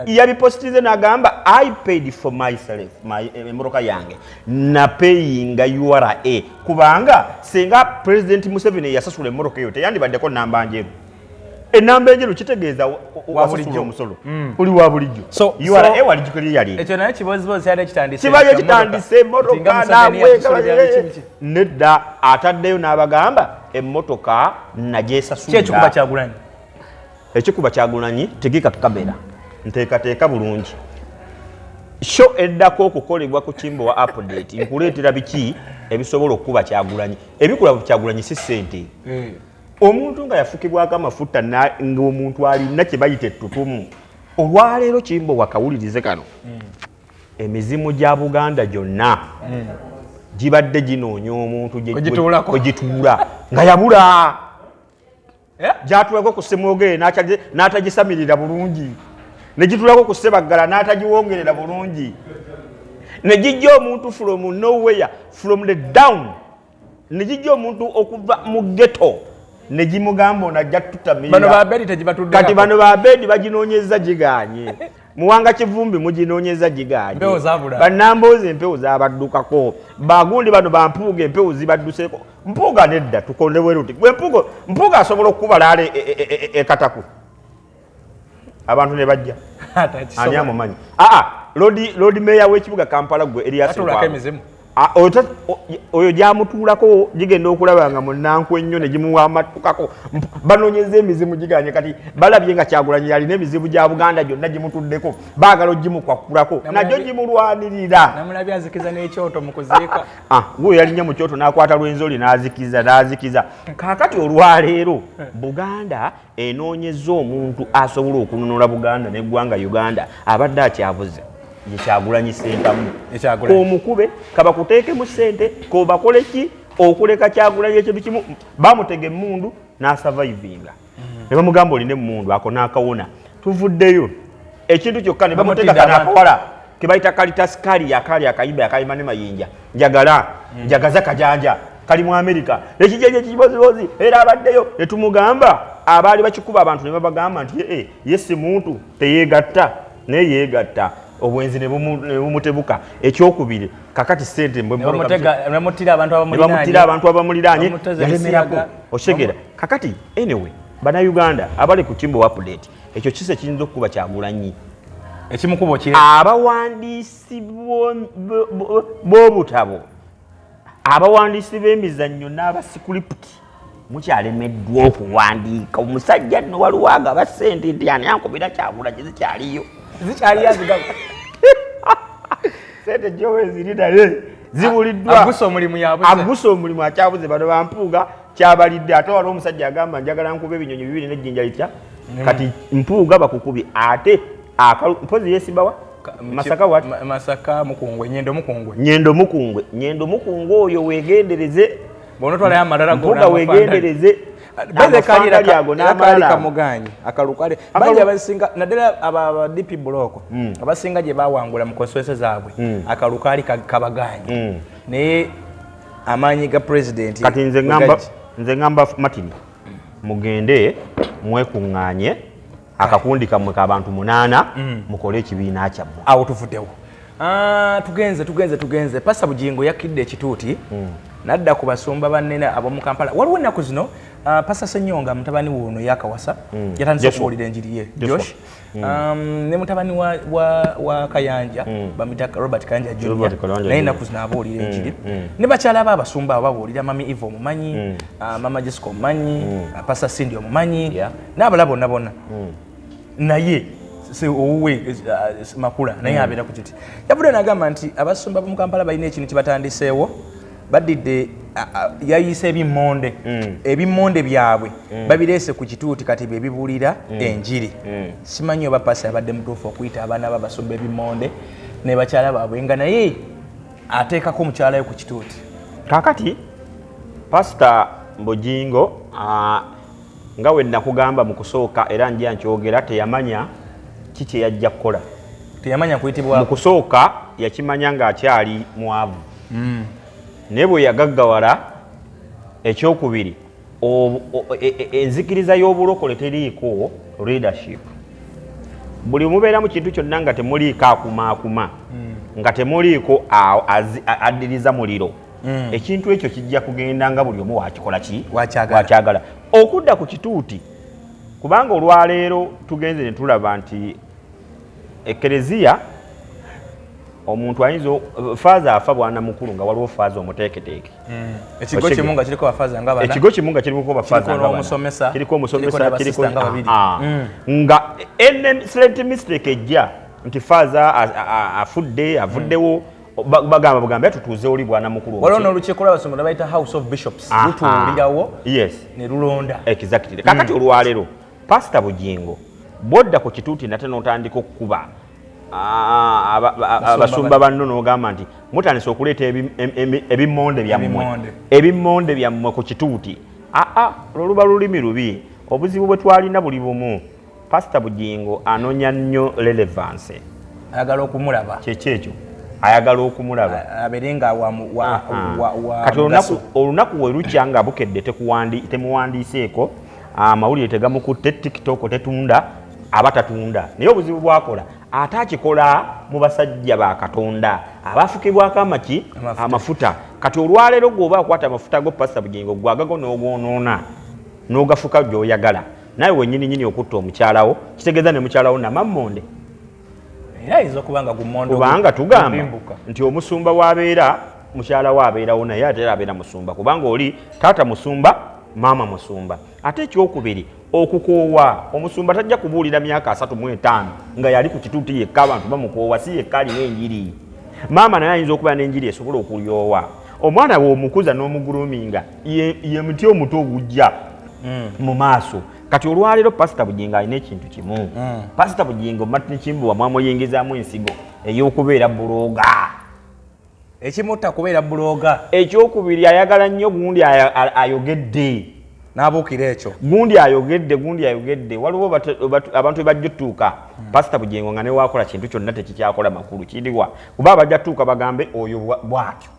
yabipostize n'agamba I paid for myself mmoroka yange na paying URA kubanga senga president Museveni yasasula mmoroka eyo teyandibaddeko namba njeru enamba enjeru kitegeeza wasasula omusolo uli wa bulijjo URA walijikiri yali ekyo naye kibozibozi yali kitandise kibayo kitandise mmoroka nawe nedda ataddeyo n'abagamba emmotoka nagyesasula kyekuba kyagulanyi ekikuba kyagulanyi tegeka kamera nteekateeka bulungi show eddako okukolebwa ku kimbo wa update nkuleetera biki ebisobola okuba kyagulanyi ebikula kyagulanyi si ssente omuntu nga yafukibwako amafuta ng'omuntu alina kye bayita ettutumu olwaleero kimbo wakawulirize kano emizimu gya Buganda gyonna gibadde ginoonya omuntu kwegituula nga yabula gyatulako ku Ssemwogere n'atagisamirira bulungi ne gitulako ku Ssebaggala n'atagiwongerera bulungi ne gijja omuntu from nowhere from the down ne gijja omuntu okuva mu ghetto ne gimugamba onajja tutamirira kati bano ba bedi baginoonyeza giganye muwanga kivumbi muginoonyeza giganye bannamboozi empewo zabaddukako bagundi bano bampuuga empewo zibadduseeko Mpuuga nedda tukondewe ruti gwe Mpuuga asobola okubala ekataku abantu ne bajja ani amumanyi Lord Mayor w'ekibuga Kampala gwe Elias oyo gyamutuulako gigenda okulaba nga munnanku ennyo ne gimuwa amatukako banoonyeza emizimu giganye kati balabye nga Kyagulanyi yalina emizimu gya Buganda gyonna gimutuddeko baagala ogimukwakulako najjo gimulwanirira namulabye azikiza n'ekyoto mu kuziika gwe yalinnya mu kyoto n'akwata lwenzoli n'azikiza kaakati olwaleero Buganda enoonyeza omuntu asobola okununula Buganda n'eggwanga Uganda abadde akyabuze Kyagulanyi sentamu omukube kabakuteekemu ssente kobakole ki okuleka Kyagulanyi ekyo bikimu bamutega emmundu n'asurvivinga ne bamugamba oline emmundu ako n'akawona tuvuddeyo ekintu kyokka ne bamutega kanakawala ke bayita kalitasikali akali akayimba akayima ne mayinja njagaza kajanja kali mu Amerika ekijja ekibozibozi era abaddeyo ne tumugamba abaali bakikuba abantu ne babagamba nti yesi muntu teyeegatta neyeegatta obwenzi ne bumutebuka ekyokubiri kakati ssente mbemutira abantu abamuliraanye yalemerako oshegera kakati anyway bana Uganda abali ku kimbo update ekyo kise kiyinza okuba Kyagulanyi ekimukubo kiri abawandiisi b'obutabo abawandiisi b'emizannyo n'abasikuliputi mukyalemeddwa okuwandiika omusajja nno waliwo agaba ssente nti ani ankubira Kyagulanyi zikyaliyo sente jowe ziri naye zibuliddwa agusa omulimu akyabuze bano bampuuga kyabalidde ate waliwo omusajja agamba njagala nkuba ebinyonyi bibiri n'ejjinja litya kati Mpuuga bakukubye ate mpozi yesimbawa Masaka wati Masaka Mukungwe Nyendo Mukungwe oyo wegendereze bonotwala ya madara Mpuuga wegendereze beze kalira kamuganyi akalukale bali abasinga nadera aba DP bloko abasinga je bawangula mu konstituency zaabwe akalukali kabaganyi ne amanyi ga president kati nze ngamba Martin mugende mwekunganye akakundi kamwe k'abantu 8 mukole ekibiina kyammwe awo tufuddewo tugenze pasa Bugingo yakidde ekituuti nadda ku basumba bannene ab'omu Kampala waliwo ennaku zino pasa Senyonga mutabani wuno yakawasa yatandise okuwulira enjiri ye Josh ne mutabani wa Kayanja bamita Robert Kayanja Jr. naye ennaku zino abuulira enjiri ne bakyala b'abasumba babuulira mami Eva omumanyi mama Jessica omumanyi pasa Cindy omumanyi n'abalala bonna naye owe makula naye abeera ku kiti yabudde n'agamba nti abasumba b'omu Kampala balina ekintu kibatandiseewo badidde yayise ebimonde byabwe babireese ku kituuti kati bebibulira enjiri simanyi oba pasa abadde mutuufu okuyita abaana babasumba ebimonde ne bakyala baabwe nga naye ateekako omukyala we ku kituuti kakati pasita Bugingo nga we nakugamba mu kusooka era njya nkyogera teyamanya kiki yajja kukola teyamanya kuyitibwa mu kusooka yakimanya ng'akyali mwavu ne bwe yagaggawala ekyokubiri enzikiriza y'obulokole teriiko leadership. Buli mubeera mu kintu kyonna nga temuliiko akumaakuma nga temuliiko addiriza muliro ekintu ekyo kijja kugenda nga buli omu wakikola ki wakyagala okudda ku kituuti kubanga olwaleero tugenze ne tulaba nti ekereziya omuntu ayinza faaza afa bwana mukulu nga waliwo faaza omuteeketeeke ekigo kimu nga kiriko bafaaza nga bana ekigo kimu nga kiriko bafaaza nga bana kiriko omusomesa kiriko nga silent mistake ejja nti faaza afudde avuddewo bagamba tutuuze oli bwana mukulu waliwo n'olukiiko lw'Abasumba bayita House of Bishops lutuulirawo ne lulonda exactly kakati olwaleero Pastor Bugingo bodda ku kituuti nate n'otandika okukuba abasumba banno n'ogamba nti mutandise okuleeta ebimmonde byammwe ku kituuti olwo luba lulimi lubi obuzibu bwe twalina buli bumu. Pastor Bugingo anoonya nnyo relevance ayagala okumulaba kyekyo ayagala okumulaba aberenga kati olunaku we lukya nga bukedde temuwandiiseeko amawulire tegamukutte TikTok tetunda abatatunda naye obuzibu bwakola ate akikola mu basajja ba Katonda abafukibwako amafuta kati olwaleero gwoba akwata amafuta go Pastor Bugingo gwagago n'ogwonoona n'ogafuka gy'oyagala naye wennyini okutta omukyalawo kitegeeza ne mukyalawo namammonde kubanga tugamba nti omusumba wabeera mukyala wabeerawo naye ate abeera musumba kubanga oli taata musumba maama musumba. Ate ekyokubiri okukoowa omusumba tajja kubuulira myaka 35 nga yali ku kituuti yekka abantu bamukoowa si yekka alina enjiri. Maama naye ayinza okuba n'enjiri esobola okulyowa. Omwana w'omukuza n'omuguluminga ye muti omuto ogujja mu maaso. Kati olwaleero Pastor Bugingo alina ekintu kimu. Pastor Bugingo Martin Kimbo mwamuyingizaamu ensigo ey'okubeera bulooga. Ekimutta kubeera bulooga. Ekyokubiri ayagala nnyo gundi ayogedde. N'abuukira ekyo. Gundi ayogedde. Waliwo abantu bajja tuuka. Pastor Bugingo nga ne waakola kintu kyonna tekikyakola makulu kiriwa. Kuba bajja tuuka bagambe oyo bwatyo.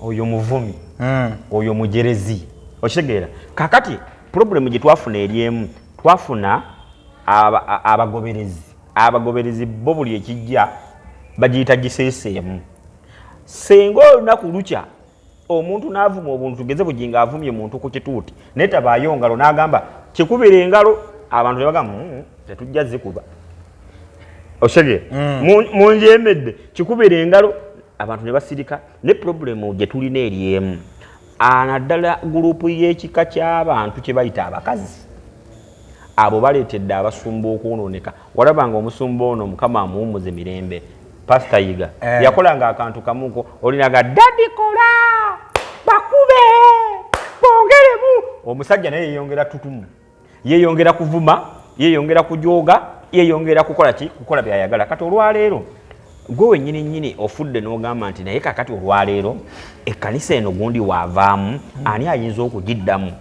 Oyo muvumi. Oyo mujerezi. Okitegeera. Kakati problem gye twafuna eryemu twafuna abagoberezi. Abagoberezi bo buli ekijja bagiyita giseeseemu. Sengo olunaku lukya omuntu n'avuma obuntu tugeze Bugingo avumye muntu ku kituuti netaba ngalo n'agamba kikubira engalo abantu ne bagamba tetujja zikuba oshege munjemedde kikubira engalo abantu ne basirika ne problem gye tulina eryemu anaddala gurupu y'ekika ky'abantu kye bayita abakazi abo baleetedde abasumba okwonooneka walabanga omusumba ono mukama amuwumuze mirembe. Pastor Yiga yakolanga akantu kamuko olinaga dadi kola bakube bongeremu omusajja naye yeyongera tutumu yeyongera kuvuma yeyongera kujoga yeyongera kukola byayagala. Kati olwaleero gwe wennyini ofudde n'ogamba nti naye kakati olwaleero ekkanisa eno gundi waavaamu ani ayinza okugiddamu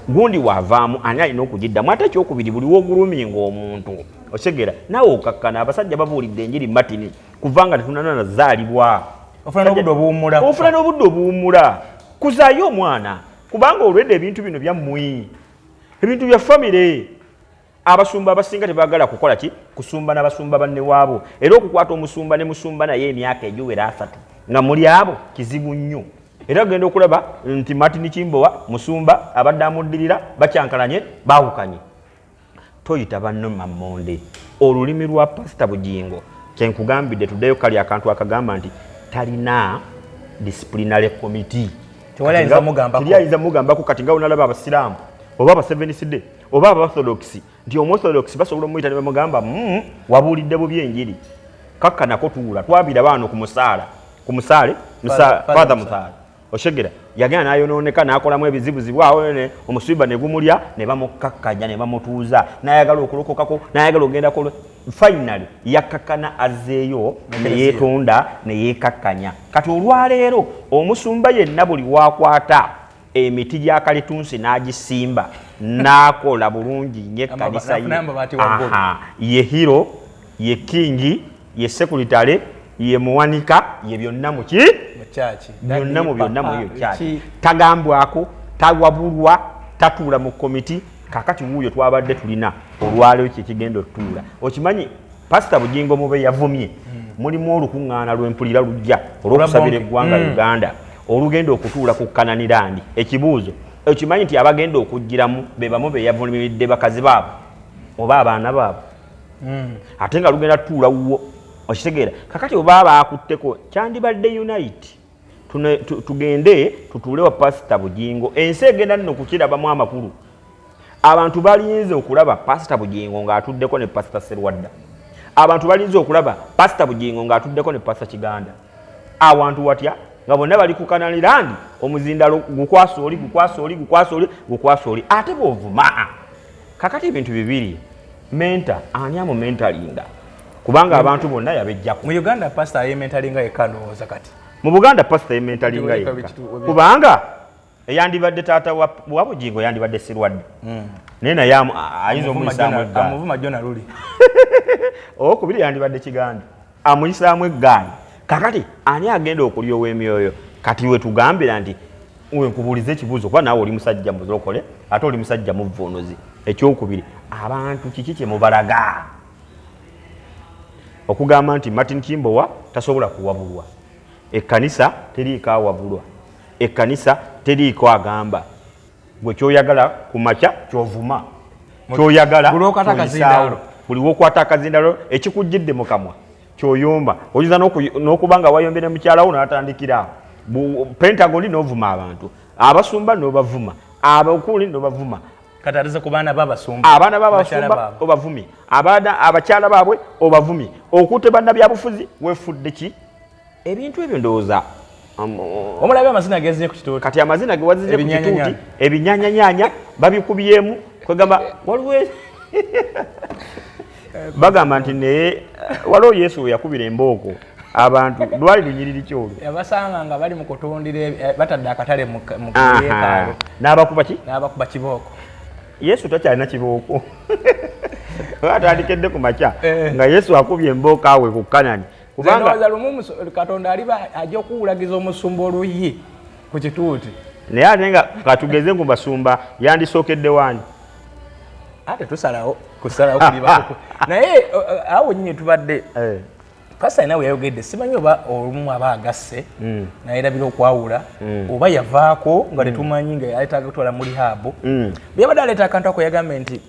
gundi waavaamu ani alina okugiddamu. Ate ekyokubiri buli w'oguluminga omuntu osegera nawe okakkana abasajja babuulidde enjiri matini kuvanga tetunana nazaalibwa ofuna n'obudde obuwummula kuzaayo omwana kubanga olwedde ebintu bino byammwe ebintu bya famire. Abasumba abasinga tebaagala kukola kusumba n'abasumba banne waabo era okukwata omusumba ne musumba naye emyaka egiwera 3 nga muli abo kizibu nnyo. Era genda okulaba nti Martin Kimbowa musumba abadde amuddirira bakyankalanye baawukanye. Toyita banno mammonde. Olulimi lwa Pastor Bugingo kyenkugambidde tuddeyo kali akantu akagamba nti talina disciplinary committee. Tewali mugambako kati nga unalaba abasiraamu oba aba Seventh Day oba aba Orthodox nti Orthodox basobola omuyita ne bamugamba wabuulidde bubi enjiri kakkanako tuula twabira baano ku musaale Father Musaale oshegera yagenda n'ayonooneka n'akolamu ebizibuzibu awo ne omusiba ne gumulya ne bamukakkanya ne bamutuuza n'ayagala okulokokako n'ayagala ogendako finally yakkakkana azzeeyo ne yeetonda ne yeekakkanya. Kati olwaleero omusumba yenna buli waakwata emiti gya kalitunsi n'agisimba n'akola bulungi nnyo ekkanisa ye ye hero ye kingi ye sekuritale ye muwanika ye byonna mu ki byonna mu church tagambwako tawabulwa tatuula mu komiti kakati wuuyo twabadde tulina olwaleero kyekigenda otutuula okimanyi pasita Bugingo mube yavumye mulimu olukuŋŋaana lw'empulira lujja olw'okusabira eggwanga Uganda olugenda okutuula ku Kananirandi ekibuuzo okimanyi nti abagenda okujjiramu be bamu be yavumiridde bakazi baabo oba abaana baabo ate nga lugenda tutuula wuwo okitegeera kakati oba baakutteko kyandibadde unite tugende tutuule wa pasita Bugingo ensi egenda nno kukirabamu amakulu abantu balinze okulaba pasita Bugingo ng'atuddeko ne pasita Serwadda abantu balinze okulaba pasita Bugingo ng'atuddeko ne pasita Kiganda awantu watya nga bonna bali ku Kananirandi omuzindalo gukwasa oli ate bw'ovuma kakati ebintu bibiri menta ani amu mentalinga kubanga abantu bonna yabejjako mu Uganda pastor ye mentalinga ekandowooza kati mu Buganda pastor ye mentalinga yekka kubanga eyandibadde taata wa Bugingo yandibadde Serwadda nena yamu ayinza omuyisaamu eggaani amuvuma Jona Luli okubiri yandibadde Kiganda amuyisaamu eggaani kakati ani agenda okulyowa emyoyo kati we tugambira nti nkubuulize ekibuuzo kuba naawe oli musajja muzokole ate oli musajja muvvuunuzi ekyokubiri abantu kiki kye mubalaga okugamba nti Martin Kimbowa tasobola kuwabulwa ekkanisa teriiko awabulwa ekkanisa teriiko agamba gwe kyoyagala ku makya kyovuma kyoyagala buli wokwata akazindalo ekikujjidde mu kamwa kyoyomba oyinza n'okubanga wayombye ne mukyalawo n'atandikira Pentagon n'ovuma abantu abasumba n'obavuma abakuli n'obavuma katarize ku baana b'abasumba abaana b'abasumba obavumi abakyala baabwe obavumi okutte bannabyabufuzi wefudde ki ebintu ebyo ndowooza omulabe amazina gezinye ku kituuti kati amazina ge wazize ku kituuti ebinyanyanyanya babikubiyemu kwegamba waliwo bagamba nti naye waliwo Yesu yakubira embooko abantu lwali lunyiriri kyolo yabasanga nga bali mu kutundira batadde akatale mu yeekaalu n'abakuba ki n'abakuba kibooko Yesu takyalina kibooko atandikedde ku makya nga Yesu akubye embooko awe ku Kanani kubanga lumu Katonda aliba ajja okuwulagiza omusumba oluyi ku kituuti naye ate nga katugeze ku basumba yandisookedde wani ate tusalawo kuliba naye awo nyinyi tubadde pastor nawe yayogedde simanyi oba olumu aba agasse naye erabira okwawula oba yavaako nga tetumanyi nga yaleetaga kutwala mu lihabu byabadde aleeta akantu ako yagambye nti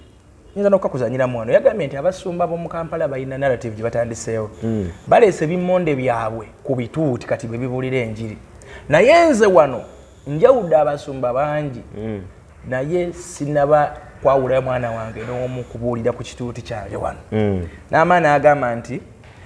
nyinza n'okukakuzanyiramu wano yagambye nti abasumba b'omu Kampala balina narrative gye batandiseewo baleese bimmonde byabwe ku bituuti kati bwe bibuulira enjiri naye nze wano njawudde abasumba bangi naye sinaba kwawula mwana wange n'omu kubuulira ku kituuti kyabwe wano n'amaani agamba nti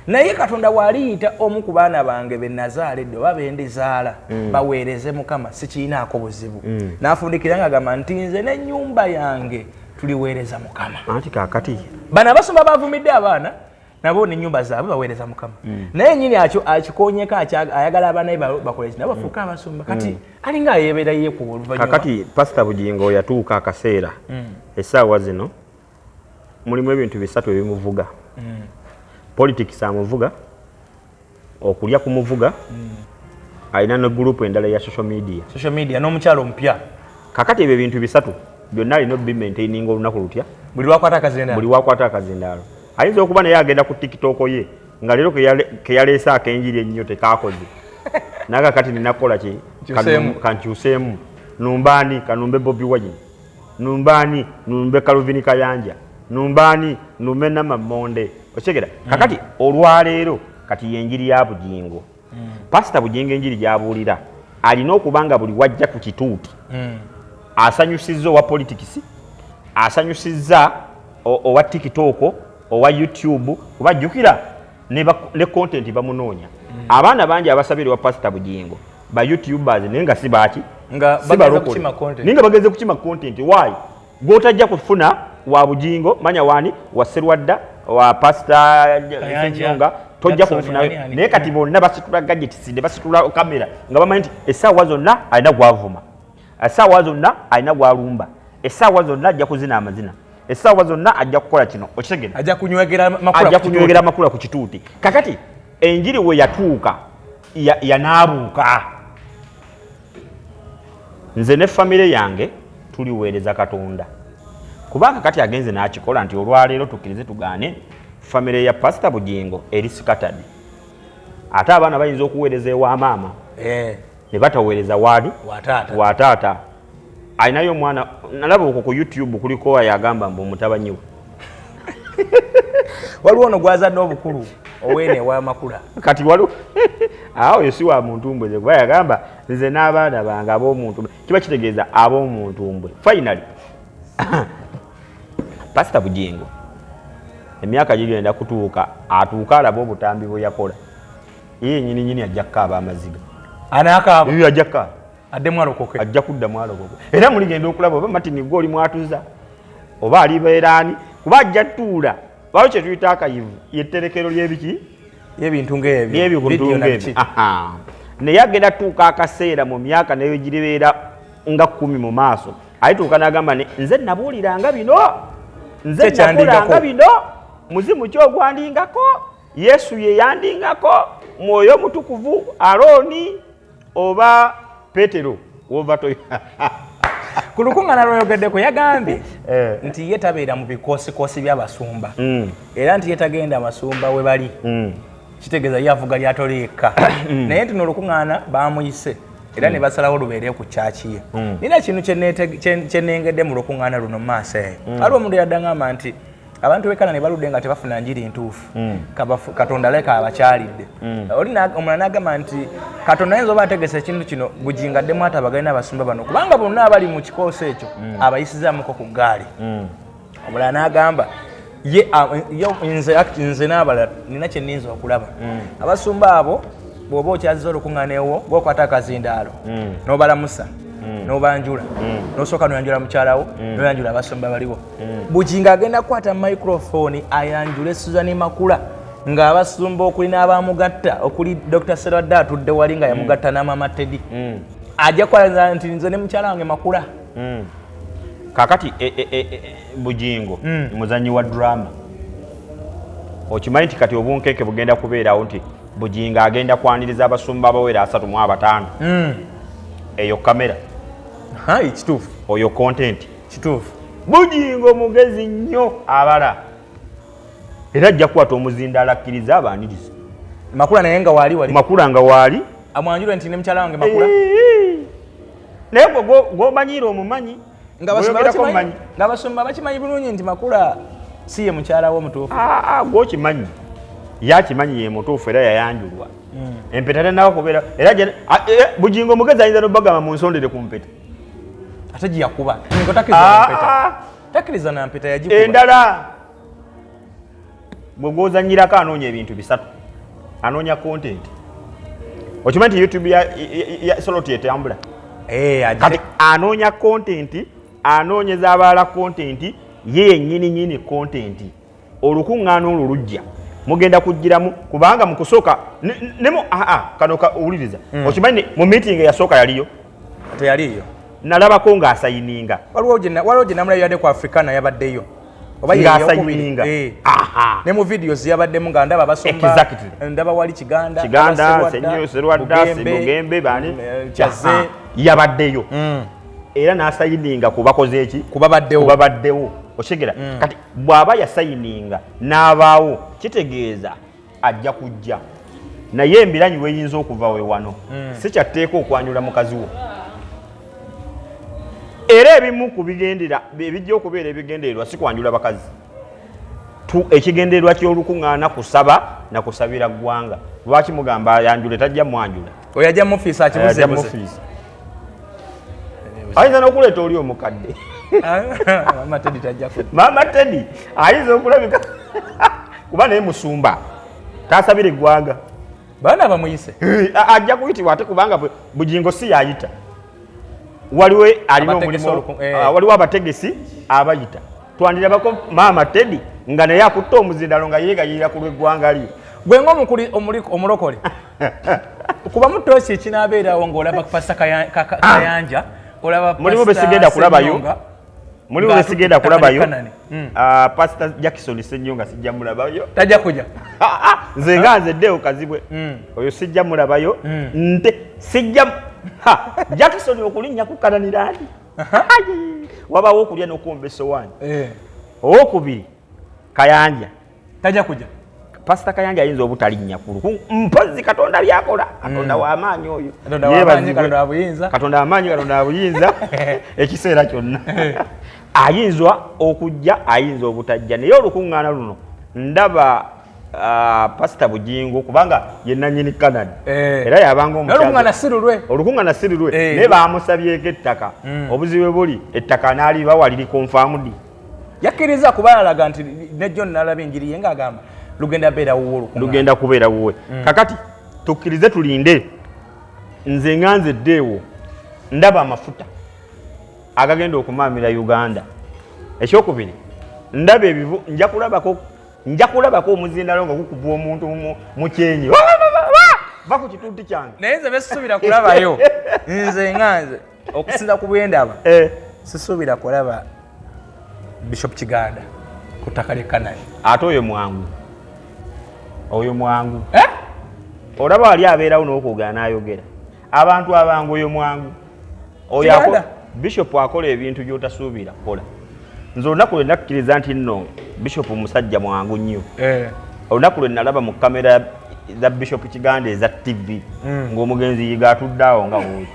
naye Katonda waliyita omu ku baana bange be nazaaledde oba be ndizaala baweereze Mukama sikiinaako buzibu n'afundikira ng'agamba nti nze n'ennyumba yange tuliweereza Mukama anti kaakati bano abasumba bavumidde abaana nabo n'ennyumba zaabwe baweereza Mukama naye nnyini akikoonyeko ayagala abaana be bakole ki nabo bafuuka abasumba kati alinga ayeebeera yeekuba oluvannyuma kakati pasita Bugingo yatuuka akaseera essaawa zino mulimu ebintu bisatu ebimuvuga politics amuvuga okulya kumuvuga alina ne group endala ya social media n'omukyalo omupya kakati ebyo bintu bisatu byonna alina obimaintaininga olunaku lutya buli wakwata akazindaalo ayinza okuba naye agenda ku TikTok ye nga leero keyaleese akenjiri ennyo tekaakoze naga kati ninakola ki kankyuseemu numbaani kanumbe Bobi Wine numbaani numbe Calvin Kayanja numbaani numbe Namamonde okitegeera kakati olwaleero kati yenjiri ya Bugingo pasita Bugingo enjiri gyabuulira alina okubanga buli wajja ku kituuti asanyusizza owa politics asanyusizza owa TikTok owa YouTube kuba jjukira ne content bamunoonya abaana bangi abasabira wa pasita Bugingo ba YouTubers naye nga si baaki nga bageze kukima content why gotajja kufuna wa Bugingo manya wani wa Serwadda wa pasita Nyonga tojja kufuna naye kati bonna basitula gadgets ne basitula kamera nga bamanyi nti essaawa zonna alina gwavuma essaawa zonna alina gwalumba essaawa zonna ajja kuzina amazina essaawa zonna ajja kukola kino okitegedde ajja kunywegera makula makula ku kituuti kakati enjiri we yatuuka yanaabuuka. Nze ne famire yange tuliweereza Katonda kubanga kati agenze n'akikola nti olwaleero tukkirize tugaane famire ya Pastor Bugingo eri sikatadi. Ate abaana bayinza okuweereza ewa maama ne bataweereza waali wa taata. Ayinayo omwana nalaba okwo ku YouTube kuliko ayagamba mbu mutabanyiwe. Waliwo ono gwazadde obukulu owene wa makula kati waliwo awo yosi wa muntu mbwe kuba yagamba nze n'abaana bange ab'omuntu kiba kitegeeza ab'omuntu mbwe. Finally Pastor Bugingo emyaka gigenda kutuuka atuuka alaba obutambi bwe yakola ye nyini ajja kukaaba amaziga anaakaaba ye ajja kukaaba adde mwalokoke ajja kudda mwalokoke era muligenda okulaba oba Martin Goli mwatuza oba alibeeraani kuba ajja tuula bawo kye tuyita akayivu yetterekero ly'ebiki y'ebintu ng'ebyo naye agenda tuuka akaseera mu myaka nayo giribeera nga 10 mu maaso ayituuka n'agamba nze nabuuliranga bino nze nakolanga bino muzimu kyogwandingako Yesu ye yandingako mwoyo mutukuvu Alooni oba Petero wova to ku lukuŋŋaana lw'oyogeddeko yagambye nti ye tabeera mu bikoosikosi by'Abasumba era nti ye tagenda Abasumba we bali kitegeeza ye avuga lyato lyekka naye nti n'olukuŋŋaana baamuyise era ne basalawo lubeere ku kyaki ye. Nina kintu kye nengedde mu lukuŋŋaana luno mu maaso eyo waliwo omuntu yaddangamba nti abantu b'ekana ne baludde nga tebafuna njiri ntuufu Katonda leka abakyalidde. Omulala n'agamba nti Katonda ayinza oba ategese ekintu kino Bugingo addemu atabagane n'Abasumba bano kubanga bonna abali mu kikoosi ekyo abayisizaamuko ku ggaali. Omulala n'agamba nze n'abalala nina kye nninza okulaba Abasumba abo bw'oba okyaziza olukuŋŋaana ewo gw'okwata akazindaalo n'obalamusa n'obanjula n'osooka n'oyanjula mukyalawo n'oyanjula Abasumba baliwo. Bugingo agenda kukwata microphone ayanjule Suzan Makula ng'Abasumba okuli n'abamugatta okuli Dr. Serwadda atudde wali nga yamugatta n'Amama Teddy ajja kwalaza nti nze ne mukyala wange Makula. Kakati Bugingo muzanyi wa drama okimanyi nti kati obunkeeke bugenda kubeerawo nti Bugingo agenda kwaniriza Abasumba abawera 35 eyo kamera kituufu oyo content kituufu. Bugingo mugezi nnyo abala era ajja kukwata omuzindaalo akkiriza abaaniriza Makula naye nga waali Makula nga waali amwanjule nti ne mukyala wange Makula naye gwomanyiire omumanyi ng'Abasumba bakimanyi bulungi nti Makula si ye mukyala wo mutuufu. Gwokimanyi yakimanyi ye mutuufu era yayanjulwa empeta tenawo kubeera era Bugingo mugezi ayinza n'obagamba munsondere ku mpeta ate giyakuba takkiriza na mpeta yagikuba endala bwe gwozanyirako anoonya ebintu bisatu anoonya content okimanyi nti YouTube ya soloti etambula kati anoonya content anoonyeza abalala content ye yennyini content olukuŋŋaana olwo lujja mugenda kujjiramu kubanga mukusooka nemo kano owuliriza okimanyi mu meeting yasooka yaliyo teyaliyo nalabako ng'asayininga waliwo gye namulayo yadde ku Africana yabaddeyo oba ng'asayininga ne mu videos yabaddemu nga ndaba Abasumba ndaba wali Kiganda Serwadda Sebugembe bani yabaddeyo era n'asayininga kubakoze eki kubabaddewo okigera kati bw'aba yasayininga n'abaawo kitegeeza ajja kujja naye embiranyi weeyinza okuva we wano si kyatteeka okwanjula mukazi wo era ebimu ku bigendera ebijja okubeera ebigendererwa si kwanjula bakazi ekigendererwa ky'olukuŋŋaana kusaba na kusabira ggwanga lwaki mugamba ayanjule tajja mwanjula oyo ajja mufiisi akibuzeebuze ayinza n'okuleeta oli omukadde Mama Teddy ayinza okulabika kuba naye musumba tasabira eggwanga baana bamuyise ajja kuyitibwa ate kubanga Bugingo si yayita waliwo alina omulimu waliwo abategesi abayita twandirabako Mama Teddy nga naye akutta omuzindaalo nga yeegayirira ku lw'eggwanga lye gwe ng'omukuli omulokole kuba mu toosi ekinaabeerawo ng'olaba Pastor Kayanja mulimu besigenda kulabayo mulimu Pastor Jackson Ssenyo nga sijja mulabayo tajja kuja nze nganze deo kazibwe oyo sijja mulabayo nte sijja Jackson okulinnya kukananira andi wabawo okulya n'okuwomba essowaani owokubiri Kayanja tajja kujja Pastor Kayanja ayinza obutalinnya kulu mpozi Katonda byakola Katonda w'amaanyi oyo Katonda w'amaanyi Katonda w'obuyinza ekiseera kyonna ayinza okujja ayinza obutajja naye olukuŋŋaana luno ndaba Pastor Bugingo kubanga ye nannyini Canada era yabanga olukuŋŋaana si lulwe naye baamusabyeko ettaka obuzibu buli ettaka n'aliba waliri confirmed yakkiriza kubalalaga nti ne John n'alaba enjiri ye ng'agamba lugenda kubeera wuwe kakati tukkirize tulinde nze nganze ddeewo ndaba amafuta agagenda okumaamira Uganda ekyokubiri ndaba ebivu nja kulabako omuzindalo nga gukubwa omuntu mu kyenyi va ku kitundu kyange naye nze besuubira kulabayo nze nganze okusinza ku bwendaba sisuubira kulaba Bishop Kiganda ku ttaka lye Kanani ate oyo mwangu olaba wali abeerawo n'okuogera n'ayogera abantu abangu oyo mwangu oyo Bishop akola ebintu by'otasuubira kukola nze olunaku lwe nakkiriza nti nno Bishop musajja mwangu nnyo olunaku lwe nalaba mu kamera za Bishop Kiganda eza TV ng'omugenzi yiga atudde awo nga woyo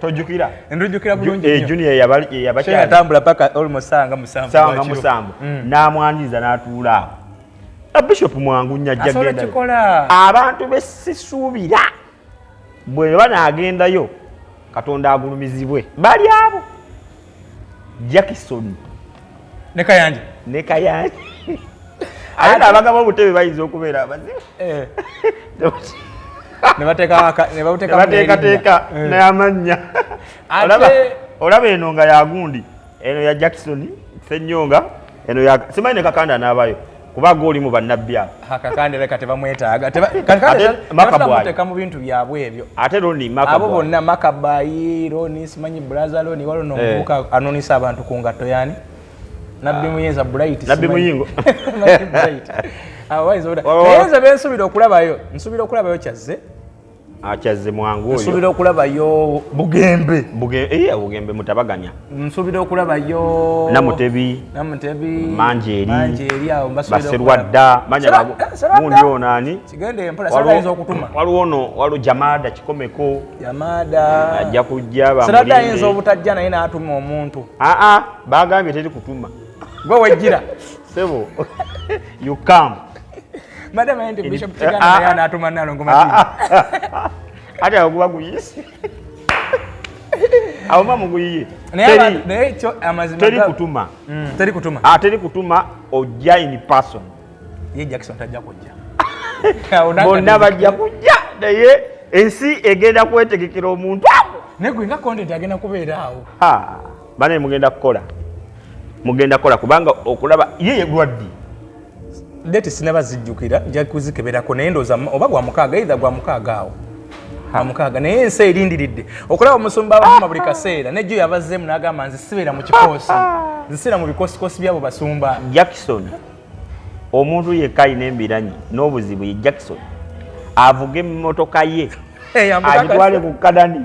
tojjukira ndujjukira bulungi Junior yabakyali yatambula paka almost sanga musambu n'amwaniriza n'atuula awo Bishop mwangu nnyo ajja genda abantu besisuubira bwe banaagendayo Katonda agulumizibwe bali abo Jackson ne Kayanja ate abagabo obutebe bayinza okubeera abazibu nebateekateeka n'amannya olaba eno nga yagundi eno ya Jackson Ssenyonga eno simanyi ne Kakanda n'abayo kubaga oli mu bannabbi abo Kakanda leka tebamwetaaga Kakanda mu bintu byabwe ebyo ate Roni abo bonna Makabayi Roni simanyi Braza Roni walo n'omuvubuka anonisa abantu ku ngatto yani Nabbi Muyinza Bright Nabbi Muyingo Nze bensuubira okulabayo kyazze mwangu oyo nsuubira okulabayo Bugembe mutabaganya nsuubira okulabayo Namutebi Manjeri awo Baserwadda manya mundi onaani kigende empola sayinza okutuma waliwo Jamada Kikomeko ajja kujja Serwadda ayinza obutajja naye n'atuma omuntu bagambye teri kutuma gwe wejjira sebo you come madam ende Bishop Kiganda naye n'atuma Nalongo Madini ate aguba guyisi awo mamuguyiye teri kutuma ojja in person ye Jackson tajja kujja bonna bajja kujja naye ensi egenda kwetegekera omuntu naye gwe nga content agenda kubeera awo bane mugenda kukola kubanga okulaba ye yegwaddi date sinaba zijjukira nja kuzikeberako naye ndooza oba gwa mukaaga either gwa mukaaga awo mukaaga naye ensi erindiridde okulaba omusumba abamuma buli kaseera nejjo yabazzeemu n'agamba nzisibeera mu kikoosi nzisibeera mu bikoosikosi byabo basumba Jackson omuntu yekka alina embiranyi n'obuzibu ye Jackson avuga emmotoka ye agitwale ku Kanani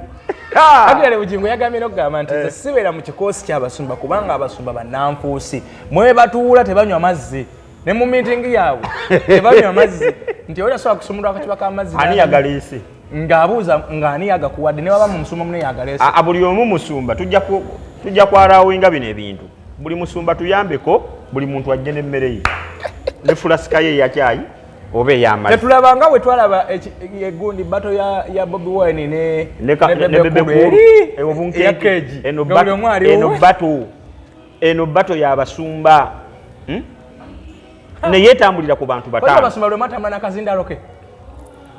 Agere Bugingo yagambye n'okugamba nti nze sibeera mu kikoosi ky'abasumba kubanga abasumba bannanfuusi mwe batuula tebanywa mazzi ne mu meeting yaabwe tebanywa mazzi nti oyo asobola kusumulwa akacupa k'amazzi ani yagaleese ng'abuuza ng'ani yagakuwadde ne waba mu musumba mune yagaleese buli omu musumba tujja kwalawinga bino ebintu buli musumba tuyambeko buli muntu ajje n'emmere ye ne fulasika ye yakyayi oba ey'amazzi tetulabanga bwe twalaba egundi bato ya Bobi Wine ne bebe eno bato y'abasumba ne yetambulira ku bantu bataano abasumba lwe matambula n'akazindalo ke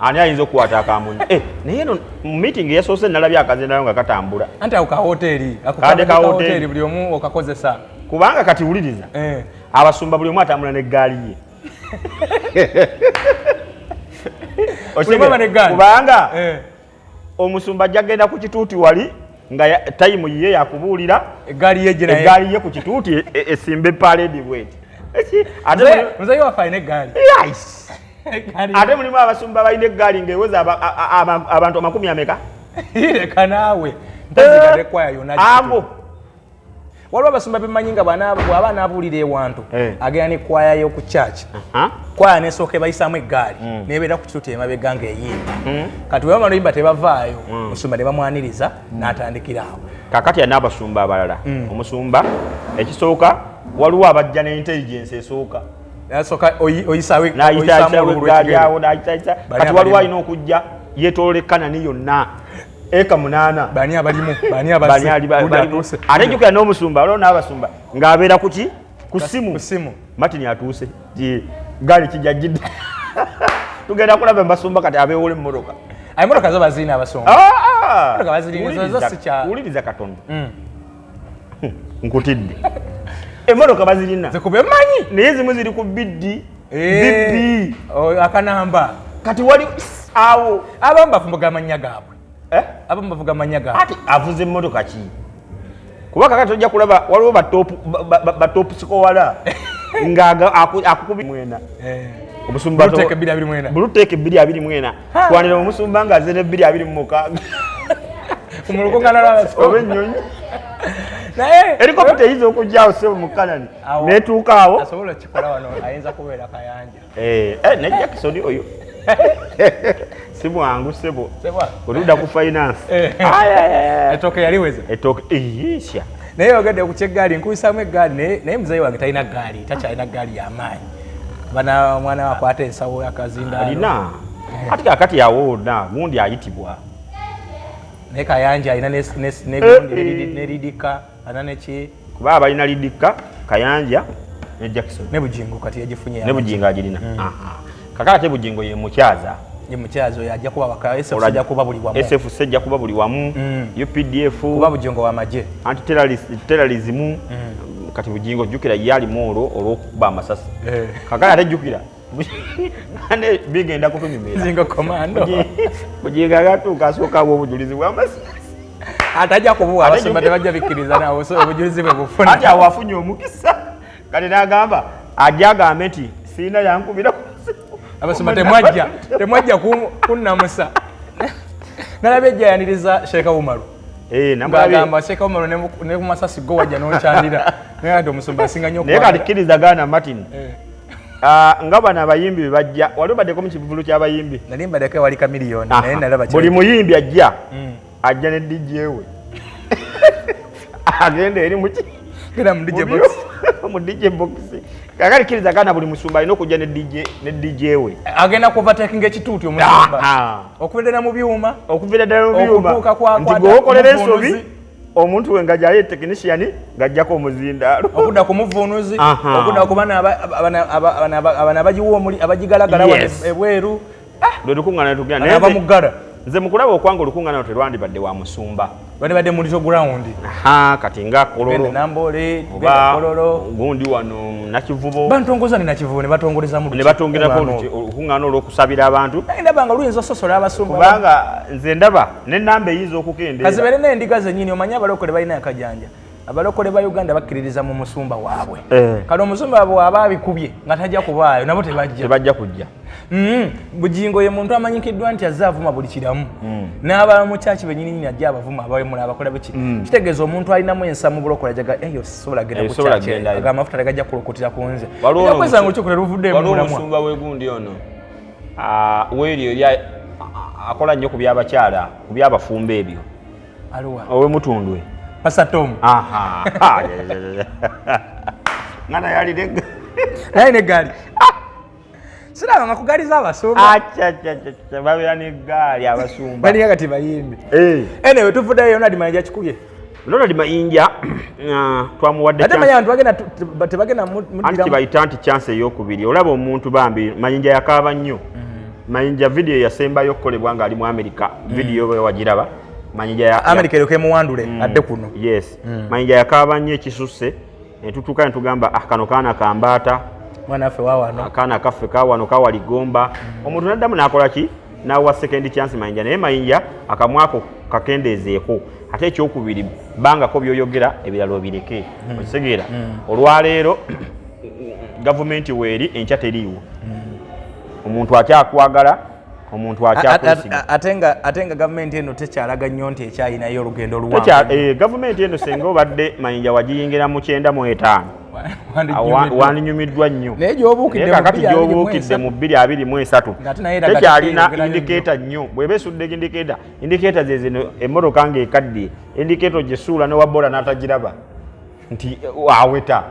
ani ayinza okukwata akamunyi naye eno mu meeting yasoose nalabye akazindalo nga katambula anti ako kahoteri buli omu okakozesa kubanga kati wuliriza abasumba buli omu atambula n'eggaali ye kubanga omusumba ajja genda ku kituuti wali nga tayimu yiye yakubuulira eggaali ye ku kituuti esimbe parade bweti Muzayi wa fine gali. Yes. Ate mulimu abasumba balina eggaali ng'eweza abantu 10 ameka? Ile kanawe. Ntazikade kwaya yona. Abo. Waliwo abasumba bemanyinga bw'aba n'abuulira ewantu agenda ne kwaya y'oku church. Kwaya n'esooka bayisaamu eggaali n'ebeera ku kituuti emabega ng'eyimba. Kati bwe bamala oyimba tebavaayo musumba ne bamwaniriza n'atandikira awo. Kakati ya n'abasumba abalala. Omusumba ekisooka waliwo abajja n'intelligence esooka. Nasooka oyisawe gaali awo n'ayisa. Kati waliwo alina okujja yeetoolekana ni yonna. Eka 8 bani abalimu ate jukira n'omusumba waliwo n'abasumba ng'abeera kuki ku simu Martin atuuse gaali kijja jidde tugenda kulaba embasumba kati abeewole emmotoka emmotoka zo bazirina abasumba wuliriza Katonda nkutidde emmotoka bazirina zikube manyi naye zimu ziri ku biddi akanamba kati wali awo abamu bafumbga amannya gaabwe abamu bavuga amannya gaabwe ati avuze emmotoka ki kuba kakati ojja kulaba waliwo batopu sikowala nga akukubi mwena omusumba buluteeke 224 twanira omusumba nga azene 226 kumulukungana lwabasumba oba ennyonyi naye helikopita eyiza okujjaawo sebo mu Kanani neetuuka awo asobola kikola wano ayinza kubeera kayanja ne Jackson oyo si mwangu sebo oludda ku finance etooke yaliweza etooke eyisya naye ogedde ku kyeggaali nkubisaamu eggaali naye muzayi wange talina ggaali takyalina ggaali y'amaanyi bana omwana wakwata ensawo yakazindaalo alina ati kakati yawona gundi ayitibwa naye kayanja alina neridika alina neki kuba balina lidika kayanja ne Jackson ne Bugingo kati yagifunye ne Bugingo agirina kakati ate Bugingo ye mukyaza oyo ajja kuba waka SF ajja kuba buli wamu SF ajja kuba buli wamu UPDF kuba Bugingo wa maje anti-terrorism kati Bugingo jukira yali moro olw'okuba amasasi kakati ate jukira ane bigenda kutumimira Bugingo commando Bugingo agatuuka asooka obujulizi bw'amasasi atajja kubuwa abasumba tebajja bikkiriza nawe so obujulizi bwe bufuna ati awo afunye omukisa kati n'agamba ajja agambe nti siina yankubira abasumba temwajja kunnamusa nalabye ejjayaniriza Sheikh Umaru nagamba Sheikh Umaru ne ku masasi go wajja n'okyandira naye ati omusumba asinga nnyo naye kati kkiriza gaana Martin nga bano abayimbi bajja waliwo baddeko mu kivuvulu ky'abayimbi nali mbaddeko wali kamiliyoni naye nalaba buli muyimbi ajja ne DJ we agenda eri muki genda mu DJ box kakati kkiriza gaana buli musumba alina okujja ne DJ we agenda kuvatekinga ekituuti omusumba okuviira mu byuma nti gweokolera ensobi omuntu we nga gyali technician ng'ajjako omuzindaalo okudda ku muvuunuzi okudda ku bana abagiwa omuli abagigalagala ebweru lwe lukuŋŋaana tugenda naye abamuggala nze mukulaba okwanga olukuŋŋaana terwandibadde wa musumba bandibadde mulito ground kati nga kololo nambole gundi wano nakivubo bantongoza ni nakivubo ne batongoleza mu ne batongerako olukuŋŋaana olw'okusabira abantu ndaba nga luyinza ososola abasumba kubanga nze ndaba n'ennamba eyinza okukendeera kazibere n'endiga zennyini omanye abalokole balina akajanja abalokole ba Uganda bakkiririza mu musumba waabwe kale omusumba waabwe waba abikubye nga tajja kubaayo nabo tebajja kujja Bugingo ye muntu amanyikiddwa nti azze avuma buli kiramu n'abala mu kyaki bennyini ajja abavuma abawemula abakola biki kitegeeza omuntu alinamu ensa mu bulokole ajaga eyo sobola genda ku kyaki aga amafuta tegajja kulokotera ku nze yakwesanga olukyukule luvudde waliwo omusumba w'egundi ono weeri eri akola nnyo ku byabakyala ku byabafumba ebyo aluwa ow'emutundwe Pasatom ngana yali naye n'eggaali siraba nga kugaliza abasumba babeera n'eggaali abasumba balina kati bayimbi anyway tuvuddeyo Ronald Mayinja kikubye Ronald Mayinja twamuwadde ate manya abantu tebagenda anti bayita nti chance ey'okubiri olaba omuntu bambi Mayinja yakaaba nnyo Mayinja video yasembayo okukolebwa ng'ali mu America video we wagiraba Mayinja ya America eroke muwandule adde kuno yes Mayinja yakaaba nnyo ekisusse netutuuka ne tugamba kano kaana kambaata mwana affe waawano akaana kaffe kaawano kawaligomba omuntu naddamu n'akola ki n'awa second chance Mayinja naye Mayinja akamwako kakendeezeeko ate ekyokubiri bangako byoyogera ebirala obireke okitegeera olwaleero gavumenti weeri enkya teriiwo omuntu akyakwagala omuntu akyakwesiga atenga gavumenti eno tekyalaga nnyo nti ekyayinayo olugendo oluwanvu gavumenti eno senga obadde Mayinja wagiyingira mu 95 wandinyumiddwa nnyo naye kakati gy'obuukidde mu 2023 tekyalina indikeeta nnyo bw'eba esudde indikeeta ze zino emmotoka ng'ekadde indikeeto gyesuula ne wabboda n'atagiraba nti aweta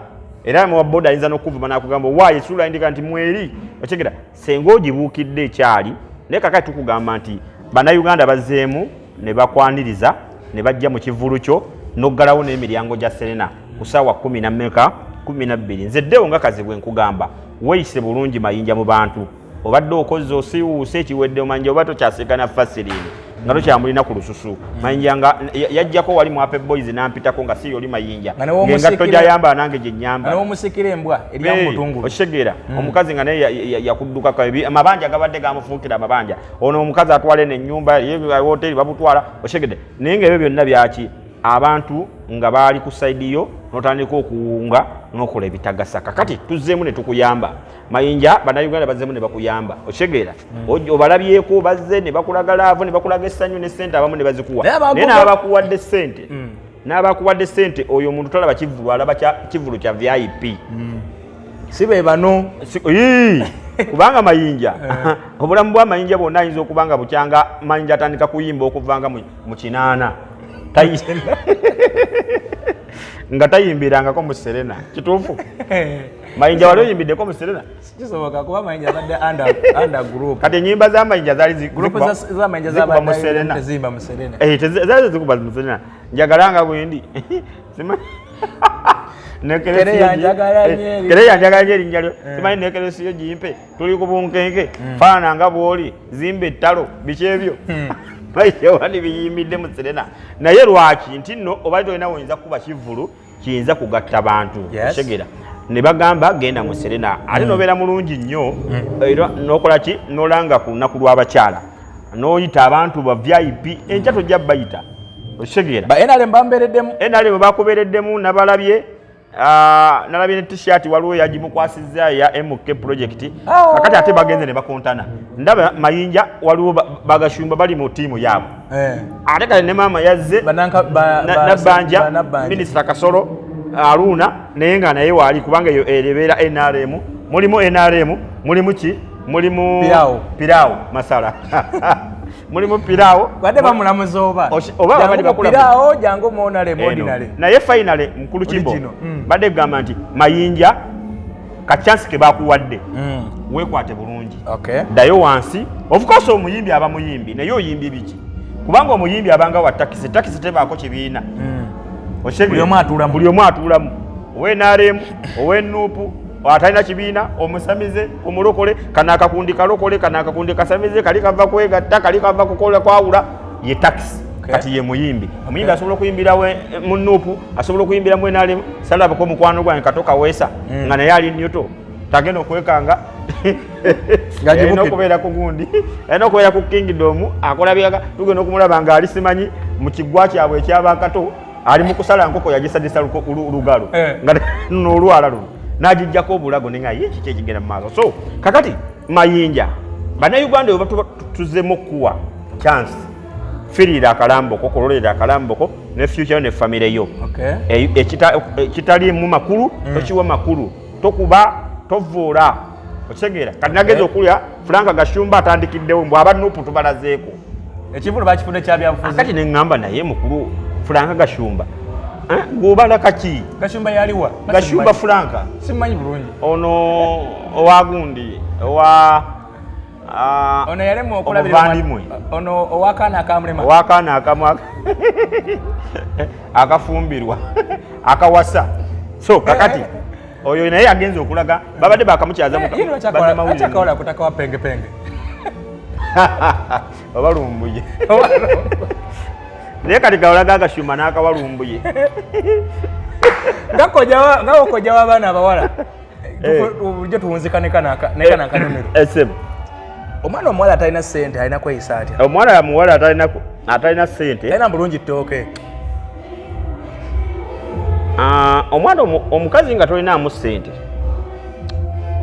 era mu wabboda ayinza n'okuvuma n'akugamba waayo esuula indika nti mweri okyegera senga ogibuukidde ekyali naye kakati tukugamba nti bannayuganda bazzeemu ne bakwaniriza ne bajja mu kivulu kyo n'oggalawo n'emiryango gya Serena ku ssaawa 12 nzeddewo nga kazibwe nkugamba weeyise bulungi Mayinja mu bantu obadde okoze osiwuuse ekiwedde Mayinja oba tokyaseka na fasirini nga tokyamulina ku lususu Mayinja nga yajjako wali mu Ape Boys n'ampitako nga si oli Mayinja ng'engatto gy'ayamba nange gye nnyamba okitegeera omukazi nga naye yakuddukako amabanja gabadde gamufuukira amabanja ono omukazi atwala eno ennyumba hoteri babutwala okitegeedde naye ng'ebyo byonna byaki abantu nga baali ku sayidi yo n'otandika okuwunga n'okola ebitagasa kakati tuzzeemu ne tukuyamba Mayinja bannayuganda bazzeemu ne bakuyamba okitegeera obalabyeko bazze ne bakulaga laavu ne bakulaga essanyu ne ssente abamu ne bazikuwa naye n'abakuwadde ssente oyo omuntu talaba kivulu alaba kivulu kya VIP si be bano kubanga Mayinja obulamu bwa Mayinja bwonna ayinza okubanga bukyanga Mayinja atandika kuyimba okuvanga mu 8 nga tayimbirangako mu Serena kituufu Mayinja wali oyimbiddeko mu Serena kisoboka kuba Mayinja badde under group kati ennyimba za Mayinja zaali group za Mayinja zaba mu Serena tezimba mu Serena zaali zikuba mu Serena njagalanga bwendi Kere yanjagala nyeri njalo simanyi nekere siyo jimpe tuli ku bunkenke faana nga bwoli zimbe ettalo biki ebyo Mayinja wali biyimbidde mu Serena naye lwaki nti nno obali tolina woyinza kuba kivulu kiyinza kugatta bantu okitegeera ne bagamba genda mu Serena ate nobeera mulungi nnyo era n'okola ki n'olanga ku lunaku lw'abakyala n'oyita abantu ba VIP enkya tojja bayita okitegeera NRM bakubeereddemu nabalabye nalabye ne t-shirt waliwo yagimukwasizza ya MK project kakati ate bagenze ne bakontana ndaba Mayinja waliwo bagashumba bali mu tiimu yaabo ate kale ne maama yazze nabbanja minisita Kasolo Aruna naye nga naye waali kubanga eyo erebeera NRM mulimu NRM mulimu ki mulimu Piraawo Masala mulimu Piraawo badde bamulamuza oba bali bakula Piraawo jangu monale ordinary naye finally mukulu Kimbo badde gamba nti Mayinja ka chance ke bakuwadde wekwate bulungi dayo wansi of course omuyimbi aba muyimbi naye oyimbi biki kubanga omuyimbi abanga wa takisi tebaako kibiina buli omu atuulamu owenaremu owenuupu atalina kibiina omusamize omulokole kana akakundi kalokole kana akakundi kasamize kali kava kwegatta kali kava kukola kwawula ye takisi kati ye muyimbi omuyimbi asobola okuyimbira munuupu asobola okuyimbira mwenaremu salabako omukwano gwange katoka weesa nga naye ali nyoto tagenda okwekanga okubeera ku gundi alina okubeera ku kingdom akola byaga tugenda okumulaba nga ali simanyi mu kiggwa kyabwe ekyabakato ali mu kusala nkoko yagisadisa lugalo nga n'olwala luno n'agijjako obulago nenga ye kiki ekigenda mu maaso so kakati Mayinja bannayuganda oba tuzzemu okuwa chance firira akalamboko kololera akalamboko ne future ne family yo ekitali mu makulu tokiwa makulu tokuba tovuula okitegeera kati nageza okulya Franka Gashumba atandikiddewo mbw abanuupu tubalazeeko ekivulu bakifudde kyabyabufuzi kati neŋŋamba naye mukulu Franka Gashumba gobala kaki Gashumba yaliwa Gashumba Franka simanyi bulungi ono owagundi ono yalemu okulabira ono owakana akamulema owakana akamu akafumbirwa akawasa so kakati oyo naye agenze okulaga babadde bakamukyaza akakola kutaka wa penge obalumbuye naye kati gawulaga Agashumba n'akawalumbuye nga okojja w'abaana abawala bulijjo tuwunzika nekanakanonero omwana omuwala atalina ssente alina kweyisa atya omwana muwala atalina ssente talina bulungi ttooke omwana omukazi nga tolinaamu ssente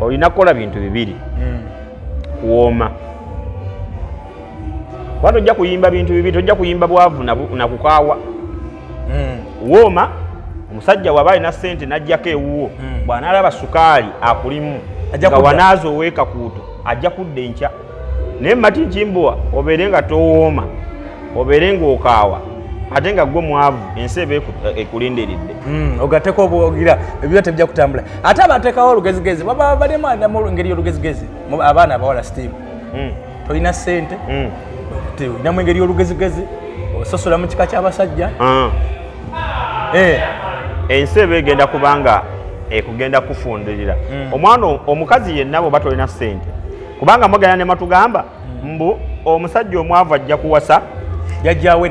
olina kukola bintu bibiri kuwooma kuba tojja kuyimba bintu bibiri tojja kuyimba bwavu nakukaawa wooma omusajja waba alina ssente n'ajjako ewuwo bw'anaalaba sukaali akulimu nga wanaaza oweekakuuto ajja kudda enkya naye mati nkimbuwa obeere nga towooma obeere ng'okaawa ate nga gwe mwavu ensi eba ekulindiridde ogatteko obugira ebyo tebijja kutambula ate abateekawo olugezigezi baba balema mu ngeri y'olugezigezi abaana abawala Steve tolina ssente olinamu engeri y'olugezigezi ososola mu kika ky'abasajja ensi eba egenda kubanga ekugenda kufundulira omwana omukazi yenna bw'oba tolina ssente kubanga mugenda ne matugamba mbu omusajja omwavu ajja kuwasa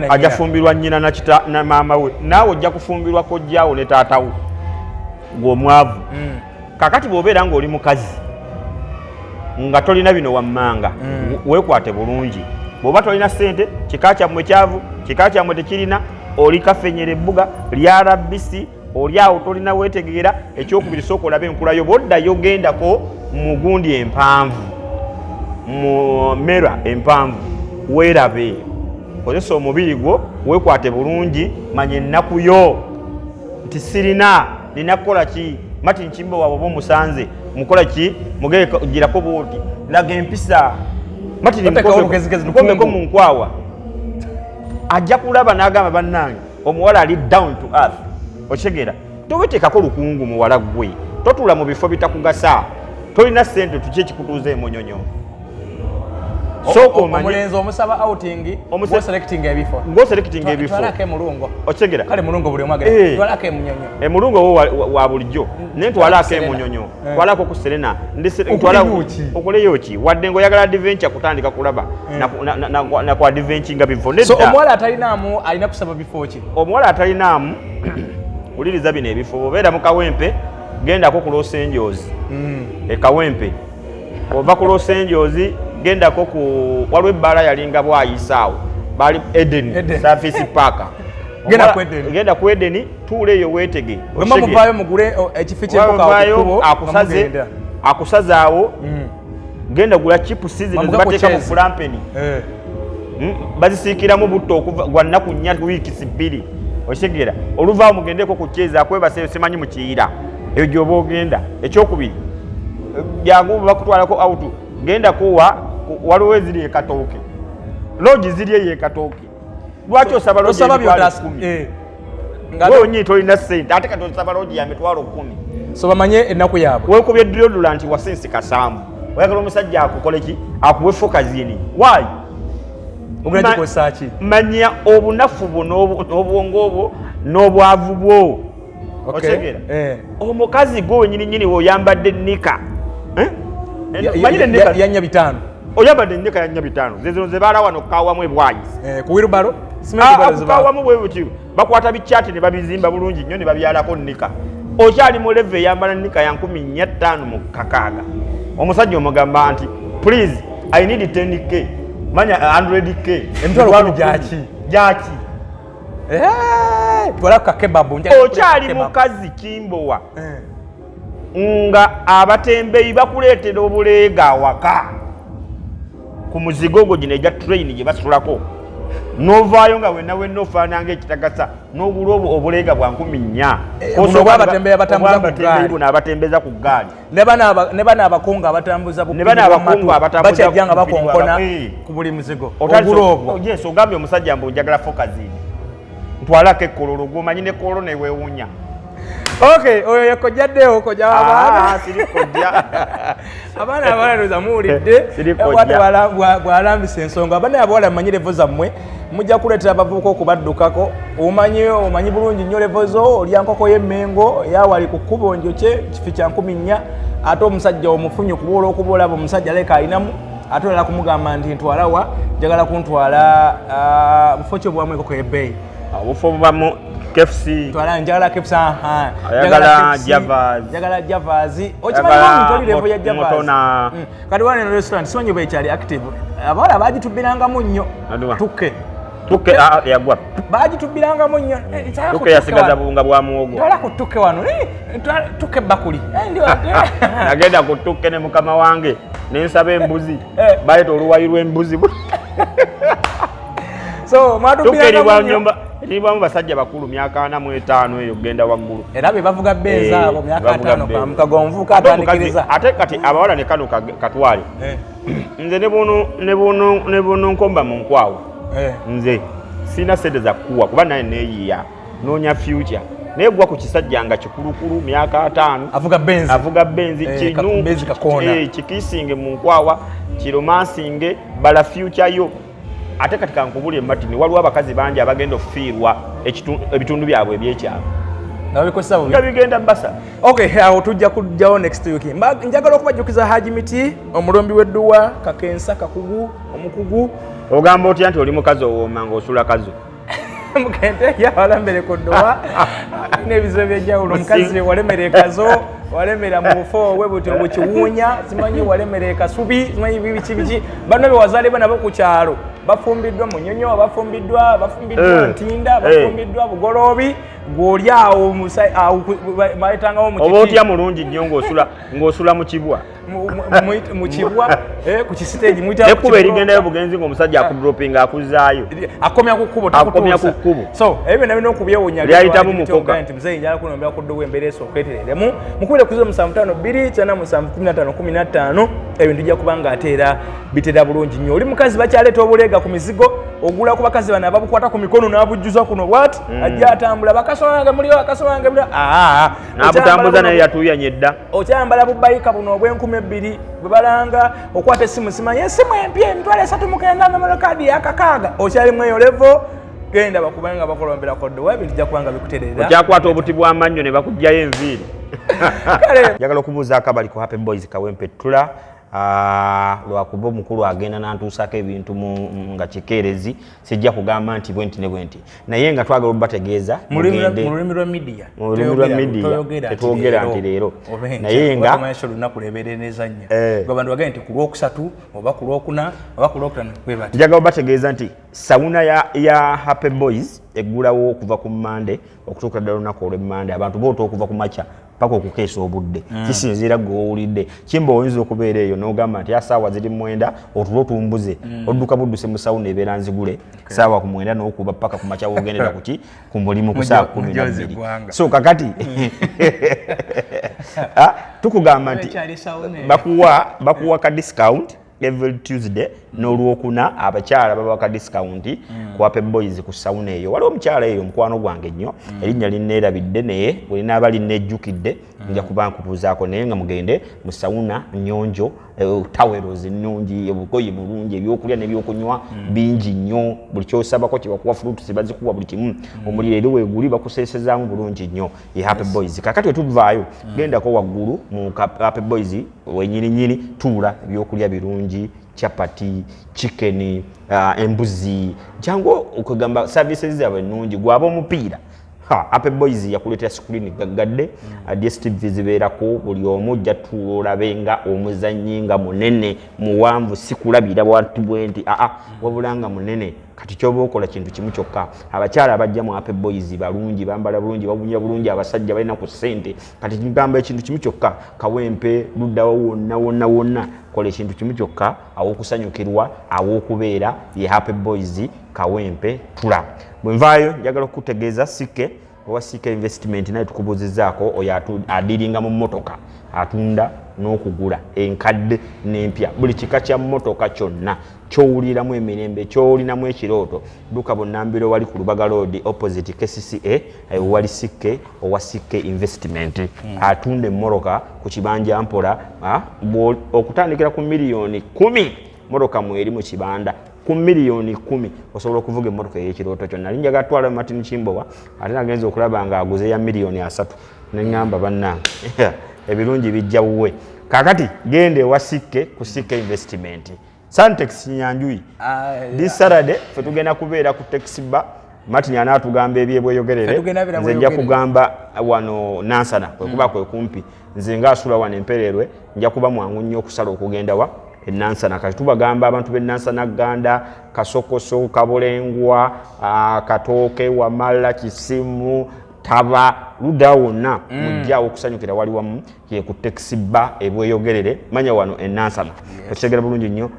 ajja fumbirwa nnyina na maama we naawe ojja kufumbirwa kojjaawo ne taatawo ng'omwavu kakati bw'obeera ng'oli mukazi nga tolina bino wammanga weekwate bulungi bw'oba tolina ssente kika kyammwe kyavu kika kyammwe tekirina oli kafenyera ebbuga lyarabisi oli awo tolina weetegeera ekyokubiri sooka olabe enkulayo bw'oddayo gendako mu gundi empanvu mu mera empanvu weerabe kozesa omubiri gwo weekwate bulungi manya ennaku yo nti sirina nina kukola ki mati nkimbo waabwe oba omusanze mukola ki mugirako bwoti laga empisa mati nkombeko mu nkwawa ajja kulaba n'agamba bannange omuwala ali down to earth okitegeera toweteekako lukungu muwala gwe totula mu bifo bitakugasa tolina ssente tuki ekikutuuza emunyonyo omulenzi omusaba outing ng'oselectinga ebifo twalako emulungo okitegeera kale mulungo buli omwagala twalako emunyonyo emulungo wo wa bulijjo naye twalako emunyonyo twalako ku serena okuleyo ki wadde ng'oyagala adventure kutandika kulaba naku adventure nga bifo omuwala atalinaamu alina kusaba bifo ki omuwala atalinaamu wuliriza bino ebifo obeera mu Kawempe gendako ku Los Angeles Kawempe ova ku Los Angeles gendako ku waliwo ebbaala yalinga bwayisaawo bali Eden Service Park genda ku Eden tuula eyo weetege muvaayo mugule ekifo ky'empoka akusazaawo genda gula chipusi zino zibateeka mu fulampeni bazisiikiramu butto okuva gwa nnaku 4 wiikisi 2 okitegeera oluvaawo mugendeko ku kyeza akwebase simanyi mukiira eyo gyoba ogenda ekyokubiri jangu bakutwalako auto genda kuwa waliwo eziri ekatooke logi ziri eyo ekatooke lwaki osaba logi nga onyi tolina ssente ate kati osaba logi ya mitwalo 10 so bamanye ennaku yaabwe weekubye deodorant wa sensi kasambu oyagala omusajja akukole ki akuwe fokazini why ogenda ki manya obunafu bwo n'obwongo obwo n'obwavu bwo otegeera omukazi gwe nyini woyambadde nika yanya bitano oyambadde nika yanya bitano zezino zebaala wano kukawamu ebwayisi ku wirubalo kukawamu bwe buti bakwata bikyati ne babizimba bulungi nnyo ne babyalako nika okyali mu leve eyambala nika ya 15 mu kakaaga omusajja omugamba nti please I need 10k manya 100k emitwalo gyaki twala kakebabu okyali mukazi kimbowa nga abatembeyi bakuleetera obuleega awaka ku muzigo gwo gino egya train gye basulako novaayo nga wenna ofaananga ekitagasa n'obula obuleega bwa 14 buno abatembeza ku ggaali ne bana abakungu abatambuza bakyajja nga bakonkona ku buli muzigo ogula obwo yes ogambye omusajja mbu njagala fokazini ntwalako ekkololo gwomanyi ne kololo neweewunya okay oyo yakojjaddewo kojja abaana sirikojja abaana abalaloza muwulidde bw'alambisa ensonga abaana abawala mmanyi levo zammwe mujja kuleetera abavubuka okubaddukako omanyi bulungi nnyo levo zo olya nkoko y'emmengo eyawali ku kkubo njokye kifi kya 14 ate omusajja omufunye okubola okubolaba omusajja aleka alinamu ate olala kumugamba nti ntwalawa njagala kuntwala bufo ki obwamu enkoko y'ebbeeyi obufo bubamu KFC twala njagala KFC njagala javazi okimanyi ntoli level ya javazi kati wane no restaurant simanyi bwe kyali active abawala bagitubirangamu nnyo tukke tuke yagwa bagitubiranga mu nnyo tuke yasigaza buwunga bwa muwogo twala ku tuke wano tuke bakuli nagenda ku tuke ne mukama wange nensaba embuzi bayita oluwayi lw'embuzi so tukeribwa nyumba eribamu basajja bakulu myaka 45 eyo genda waggulu era be bavuga benza abo myaka 5 mukagonvuka atandikiriza ate kati abawala ne kano katwale nze ne bono nkomba mu nkwawo nze sina sente za kuwa kuba naye neyiya nonya future negwa ku kisajja nga kikulukulu myaka 5 avuga benzi kinu kikisinge mu nkwawa kiromansinge bala future yo ate katika nkubuli ematini waliwo abakazi bangi abagenda okufiirwa ebitundu byabwe ebyekyalo nga bigenda basa okay awo tujja kujjawo next week njagala okubajjukiza Haji Miti omulombi w'edduwa kakensa kakugu omukugu ogamba otya nti oli mukazi owooma ng'osula kazo mugende yawalambere ku dduwa n'ebizibu eby'enjawulo omukazi walemera ekazo walemera mu bufo we buti obukiwuunya simanyi walemera ekasubi simanyi biki bano bewazaalibwa nabo ku kyalo bafumbiddwa munyonyo bafumbiddwa ntinda bafumbiddwa bugoloobi gw'oli awo bayitangawo oba otya mulungi nnyo ng'osula mu kibwa mu kibwa ku kisiteegi ekkuba erigendayo bugenzi ng'omusajja akudropinga akuzaayo akomya ku kkubo so ebyo nabina okubyewunya lyayitamu mukoka nti muzeeyi njala kunombera ku ddowa embeera esooketereremu mukubire ku 0752 ebintu ijja kuba nga ate era bitera bulungi nnyo oli mukazi bakyaleeta obuleega ku mizigo ogula ku bakazi bano ababukwata ku mikono n'abujjuza kuno bwati ajja atambula bakasolange muliyo akasolange muliyo n'abutambuza naye yatuuyanye dda okyambala bubayika buno obw'enkumi 2 bwe balanga okwata essimu simanyi essimu empya emitwalo 3 memory card yakakaaga okyali mweyo levo genda bakubanga bakolombera koddowa ebintu ijja kubanga bikuterera okyakwata obuti bw'amannyo ne bakugjayo enviiri njagala okubuuza akabali ku Happy Boys Kawempe Tula lwakuba omukulu agenda nantuusako ebintu nga kikeerezi sijja kugamba nti bwenti ne bwenti naye nga twagala obategeeza mu lulimi lwa media tetwogera nti leero naye nga olunaku lebererezanya abantu bagenda nti ku lwokusatu oba ku lwokuna oba ku lwokutano kwebati njagala obategeeza nti sawuna ya Happy Boys eggulawo okuva ku Mande okutuuka ddala olunaku olw'Emmande abantu boota okuva ku makya paka okukeesa obudde kisinziira gw'owulidde kimba oyinza okubeera eyo n'ogamba nti asaawa ziri 9 otulo tumbuze odduka budduse mu sawuna ebeera nzigule saawa ku 9 n'okuba paka ku makya wogendera kuki ku mulimu ku saa 12 so kakati tukugamba nti bakuwa ka discount every Tuesday n'olwokuna abakyala baba ka discount ku Happy Boys ku sawuna eyo waliwo omukyala eyo mukwano gwange nnyo erinnya linneerabidde naye bwe linaaba linnejjukidde nja kuba nkubuuzaako naye nga mugende mu sawuna nnyonjo taweros ennungi obugoye bulungi ebyokulya n'ebyokunywa bingi nnyo buli kyosabako kibakuwa fruits bazikuwa buli kimu omuliro eri weeguli bakuseesezaamu bulungi nnyo ye Happy Boys kakati wetuvaayo gendako waggulu mu Happy Boys wenyininyini tuula ebyokulya birungi chapati chicken embuzi jango okugamba services zaabwe nnungi gwaba omupiira Happy Boys yakuleetera screen gaggadde DSTV zibeerako buli omu ojja tulabenga omuzannyi nga munene muwanvu sikulabira bwantu bwenti wabulanga munene kati kyoba okola kintu kimu kyokka abakyala abajja mu Happy Boys balungi bambala bulungi babunya bulungi abasajja balina ku ssente kati kigamba ekintu kimu kyokka Kawempe luddawo wonna kola ekintu kimu kyokka aw'okusanyukirwa aw'okubeera ye Happy Boys Kawempe Tula bwe nvaayo njagala okutegeeza Sike owa Sike investment naye tukubuuzizaako oyo adiringa mu mmotoka atunda n'okugula enkadde n'empya buli kika kya mmotoka kyonna kyowuliramu emirembe kyolinamu ekirooto duka Bunnambiro wali ku Lubaga Road opposite KCCA wali Sike owa Sike investment atunda emmoroka ku kibanja mpola okutandikira ku miliyoni 10 moroka mweri mu kibanda ku miliyoni 10 osobola okuvuga emmotoka ey'ekirooto kyonna linja gatwala Martin Chimbowa ate nagenza okulaba nga aguze ya miliyoni 3 neŋŋamba bannange ebirungi bijja wuwe kakati gende wa Sike ku Sike investment Santex Nyanjui this Saturday fe tugenda kubeera ku taxi bar Martin anaatugamba ebyebweyogerere nze nja kugamba wano Nansana kwe kuba kwe kumpi nze ngaasula wano Empererwe nja kuba mwangu nnyo okusala okugenda wa ennansana kati tubagamba abantu b'ennansana Ganda Kasokoso Kabolengwa Katooke Wamala Kisimu Taba luda wonna mujja okusanyukira wali wamu ye ku Texiba ebweyogerere manya wano ennansana okitegera bulungi nnyo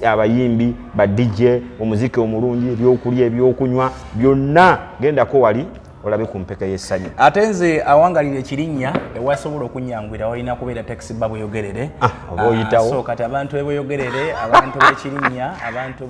abayimbi ba DJ omuziki omulungi ebyokulya ebyokunywa byonna gendako wali olabe ku mpeka y'essanyu ate nze awangalira ekirinnya ewasobola okunyangwira walina kubeera Texiba bweyogerere oyitawo so kati abantu bweyogerere abantu b'ekirinnya abantu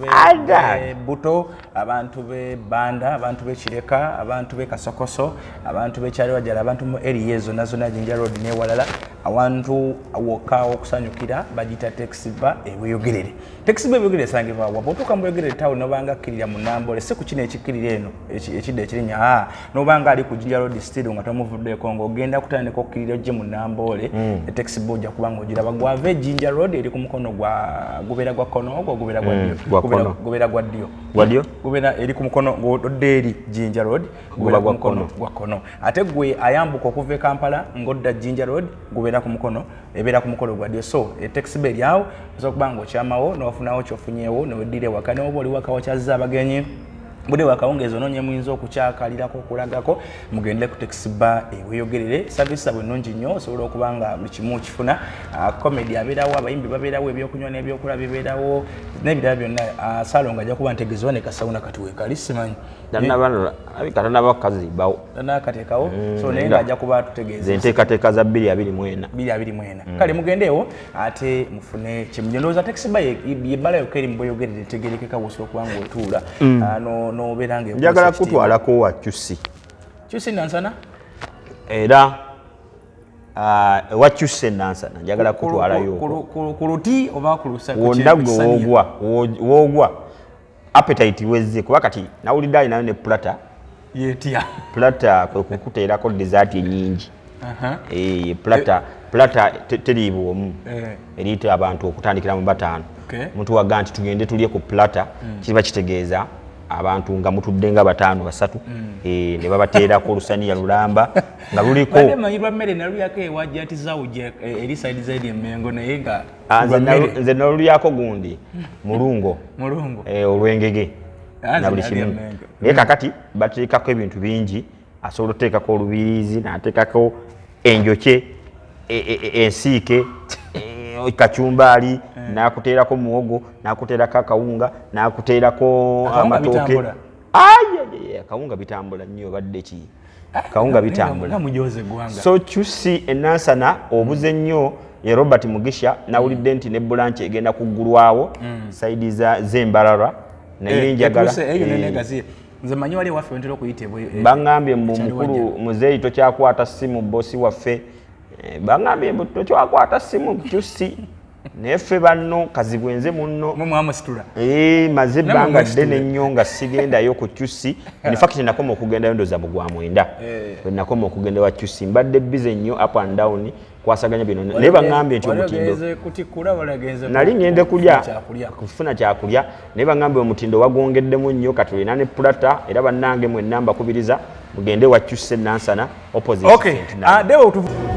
buto abantu be Banda abantu b'Ekireka abantu b'e Kasokoso abantu b'Ekyaliwajjala abantu mu area zonna zonna Jinja Road n'ewalala abantu wokka okusanyukira bagita Texiba ebweyogerere Texiba ebweyogerere sangibwa wapotuka mu bweyogerere tawo nobanga akkirira mu Nambole se ku kino ekikkirira eno ekidde ekirinnya nobanga ali ku Jinja Road still nga tomuvuddeeko ng'ogenda kutandika okkirira ojje mu Nambole Texiba ojja kubanga ogiraba gwave Jinja Road eri ku mukono gubeera gwa kkono ogwo gubeera gwa ddyo gubeera eri ku mukono ng'odde eri Jinja Road gubeera ku mukono gwa kkono ate gwe ayambuka okuva e Kampala ng'odda Jinja Road gubeera ku mukono ebeera ku mukolo gwa ddyo so Texiba eri awo osobola okubanga okyamawo n'ofunawo ky'ofunyeewo n'oweddira ewaka n'oba oli waka wakyazza abagenyi bude wakawongeza ononye muyinza okukyakalirako okulagako mugende ku Texiba ebweyogerere service abwe nnungi nnyo osobola okubanga buli kimu kifuna comedy abeerawo abayimbi babeerawo ebyokunywa n'ebyokulaba bibeerawo n'ebirala byonna Salonga ajja kuba ntegezebwa ne kasawuna kati weekali simanyi katanaba kazibawo kateekawo so naye ng'ajja kuba tutegeeza enteekateeka za 224 kale mugendeewo ate mufune kyemujendooza Texiba yebbala yokka eri mu bweyogerere tegerekeka wosobola okubanga otuula noberange njagala kutwalako wa Kyusi nansana era wa Kyusi nansana njagala kutwalayo ku luti oba ku lusako wonna gwe woogwa appetite wezze kuba kati nawulidde alinayo ne plata yetya plata kwe kukuteerako dessert ennyingi plata teriibwa omu eriyita abantu okutandikira mu 5 muntu waga nti tugende tulye ku plata kiba kitegeeza abantu nga mutudde nga 5 3 ne babateerako olusaniya lulamba nga luliko mmere naluyako ewajja ati zawuje eri side zaidi emengo naye nga nze nalulyako gundi mulungo olwengege na buli kimu naye kakati bateekako ebintu bingi asobola oteekako olubiriizi n'ateekako enjoke ensiike kacumbaali nakuteerako muwogo nakuteerako akawunga nakuteerako amatooke akawunga bitambula nnyo badde ki kawunga bitambula so Kyusi ennansana obuze nnyo ye Robert Mugisha nawulidde nti ne bulanche egenda kuggulwawo saidi z'embalala naye njagala nze manyi wali waffe wentera okuyitibwa bangambye mukulu muzeeyi tokyakwata simu bosi waffe bangambye tokyakwata simu Kyusi naye ffe banno kazibwenze munno maze ebbanga ddene nnyo nga sigendayo ku Kyusi in fact nakoma okugendayo ndoza mu gwa mwenda nakoma okugenda wa Kyusi mbadde bize nnyo up and down kwasaganya bino naye bangambye nti omutindo nali ngende kulya kufuna kyakulya naye bangambye omutindo wagwongeddemu nnyo kati olina ne plata era bannange mwenna mbakubiriza mugende wa Kyusi nansana opposite